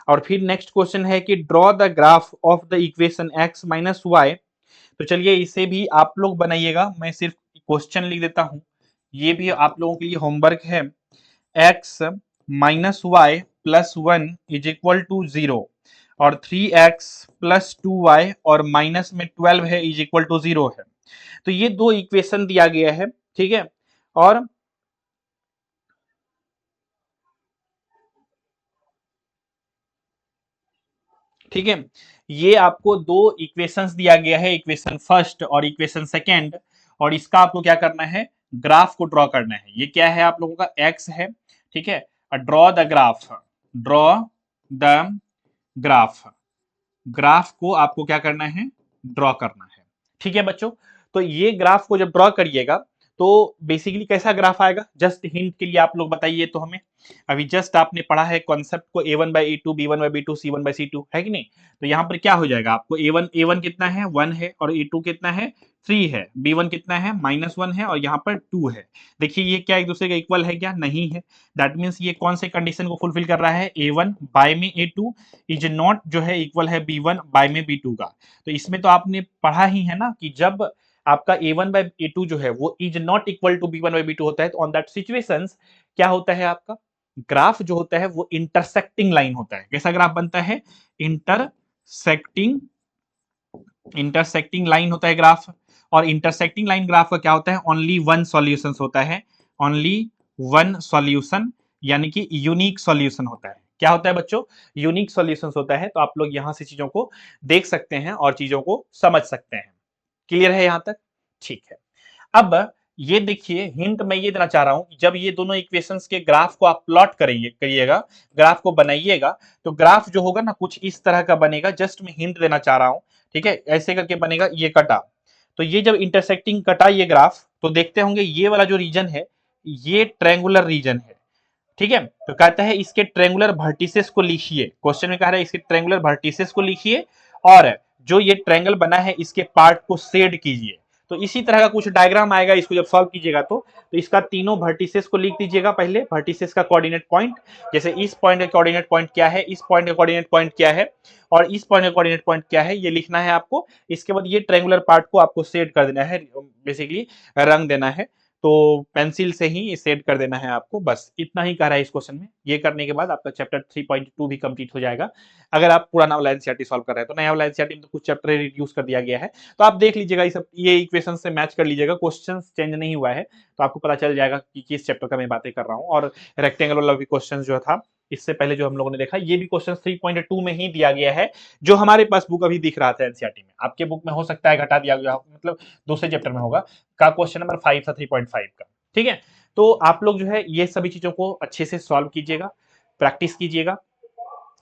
और फिर नेक्स्ट क्वेश्चन है कि draw the graph of the equation x minus y. तो चलिए इसे भी आप लोग बनाइएगा, मैं सिर्फ क्वेश्चन लिख देता हूं, ये भी आप लोगों के लिए होमवर्क है। x minus y plus 1 is equal to 0 और 3x प्लस 2y और माइनस में 12 है इज इक्वल टू 0 है। तो ये दो इक्वेशन दिया गया है, ठीक है। और ठीक है। ये आपको दो इक्वेशंस दिया गया है, इक्वेशन फर्स्ट और इक्वेशन सेकेंड, और इसका आपको क्या करना है, ग्राफ को ड्रॉ करना है। ये क्या है आप लोगों का एक्स है, ठीक है। Draw the graph, draw the graph, graph को आपको क्या करना है, ड्रॉ करना है, ठीक है बच्चों। तो ये ग्राफ को जब ड्रॉ करिएगा तो बेसिकली कैसा ग्राफ आएगा, जस्ट हिंट के लिए आप लोग बताइए तो हमें। अभी जस्ट आपने पढ़ा है कॉन्सेप्ट को, a1/a2, b1/b2, c1/c2, है कि नहीं। तो यहाँ पर क्या हो जाएगा आपको, a1 कितना है, 1 है, और a2 कितना है, 3 है, b1 कितना है, -1 है, और यहाँ पर 2 है। देखिए ये क्या एक दूसरे का इक्वल है क्या, नहीं है। दैट मीन्स ये कौन से कंडीशन को फुलफिल कर रहा है, a1 बाय में a2 इज नॉट जो है इक्वल है b1 बाय में b2 का। तो इसमें तो आपने पढ़ा ही है ना कि जब आपका a1/a2 जो है वो is not equal to b1/b2 होता है, तो ऑन दैट सिचुएशंस क्या होता है, आपका ग्राफ जो होता है वो इंटरसेक्टिंग लाइन होता है। कैसा ग्राफ बनता है, इंटरसेक्टिंग, इंटरसेक्टिंग लाइन होता है ग्राफ। और इंटरसेक्टिंग लाइन ग्राफ का क्या होता है, ओनली वन सॉल्यूशन होता है, ओनली वन सॉल्यूशन, यानी कि यूनिक सॉल्यूशन होता है। क्या होता है बच्चों, यूनिक सॉल्यूशंस होता है। तो आप लोग यहां से चीजों को देख सकते हैं और चीजों को समझ सकते हैं। क्लियर है यहां तक, ठीक है। अब ये देखिए हिंट मैं ये देना चाह रहा हूं कि जब ये दोनों इक्वेशंस के ग्राफ को आप प्लॉट करिएगा, ग्राफ को बनाइएगा, तो ग्राफ जो होगा ना कुछ इस तरह का बनेगा। जस्ट मैं हिंट देना चाह रहा हूं, ठीक है। ऐसे करके बनेगा, ये कटा, तो ये जब इंटरसेक्टिंग कटा ये ग्राफ, तो देखते होंगे ये वाला जो रीजन है ये ट्रायंगुलर रीजन है, ठीक है। तो कहता है इसके ट्रायंगुलर वर्टिसेस को लिखिए, क्वेश्चन में कह रहा है इसके ट्रायंगुलर वर्टिसेस को लिखिए, और जो ये ट्रायंगल बना है इसके पार्ट को शेड कीजिए। तो इसी तरह का कुछ डायग्राम आएगा, इसको जब सॉल्व कीजिएगा तो इसका तीनों वर्टिसेस को लिख दीजिएगा पहले, वर्टिसेस का कोऑर्डिनेट पॉइंट, जैसे इस पॉइंट का कोऑर्डिनेट पॉइंट क्या है, इस पॉइंट का कोऑर्डिनेट पॉइंट क्या है, और इस पॉइंट का कोऑर्डिनेट पॉइंट क्या है, ये लिखना है आपको। इसके बाद ये ट्रायंगुलर पार्ट को आपको शेड कर देना है, बेसिकली रंग देना है। तो पेंसिल से ही सेट कर देना है आपको, बस इतना ही कह रहा है इस क्वेश्चन में। ये करने के बाद आपका चैप्टर 3.2 भी कंप्लीट हो जाएगा। अगर आप पुराना वाला एनसीईआरटी सॉल्व कर रहे हैं, तो नया वाला एनसीईआरटी में तो कुछ चैप्टर रिड्यूस कर दिया गया है, तो आप देख लीजिएगा ये इक्वेशन से मैच कर लीजिएगा, क्वेश्चन चेंज नहीं हुआ है, तो आपको पता चल जाएगा कि किस चैप्टर का मैं बातें कर रहा हूँ। और रेक्टेंगल वाला भी क्वेश्चन जो था इससे पहले जो हम लोगों ने देखा, ये भी क्वेश्चन 3.2 में ही दिया गया है, जो हमारे पास बुक अभी दिख रहा था एनसीईआरटी में। आपके बुक में हो सकता है घटा दिया गया, मतलब दूसरे चैप्टर में होगा, का क्वेश्चन नंबर 5 था 3.5 का, ठीक है। तो आप लोग जो है ये सभी चीजों को अच्छे से सॉल्व कीजिएगा, प्रैक्टिस कीजिएगा।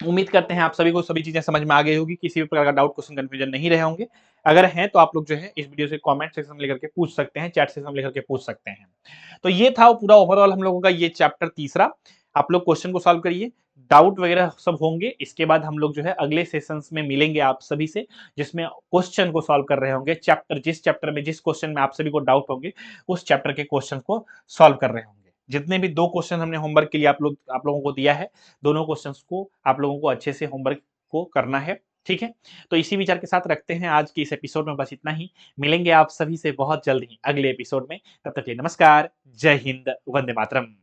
उम्मीद करते हैं आप सभी को सभी चीजें समझ में आ गई होगी, किसी भी प्रकार का डाउट क्वेश्चन कंफ्यूजन नहीं रहे होंगे। अगर हैं तो आप लोग जो है इस वीडियो से कमेंट सेक्शन में लेकर के पूछ सकते हैं, चैट सेक्शन में लेकर के पूछ सकते हैं। तो ये था पूरा ओवरऑल हम लोगों का ये चैप्टर तीसरा। आप लोग क्वेश्चन को सॉल्व करिए, डाउट वगैरह सब होंगे। इसके बाद हम लोग जो है अगले सेशंस में मिलेंगे आप सभी से, जिसमें क्वेश्चन को सॉल्व कर रहे होंगे, जिस चैप्टर में जिस क्वेश्चन में आप सभी को डाउट होंगे उस चैप्टर के क्वेश्चन को सॉल्व कर रहे होंगे। जितने भी 2 क्वेश्चन हमने होमवर्क के लिए आप लोगों को दिया है, दोनों क्वेश्चंस को आप लोगों को अच्छे से होमवर्क को करना है, ठीक है। तो इसी विचार के साथ रखते हैं आज के इस एपिसोड में, बस इतना ही। मिलेंगे आप सभी से बहुत जल्द ही अगले एपिसोड में, तब तक के लिए नमस्कार, जय हिंद, वंदे मातरम।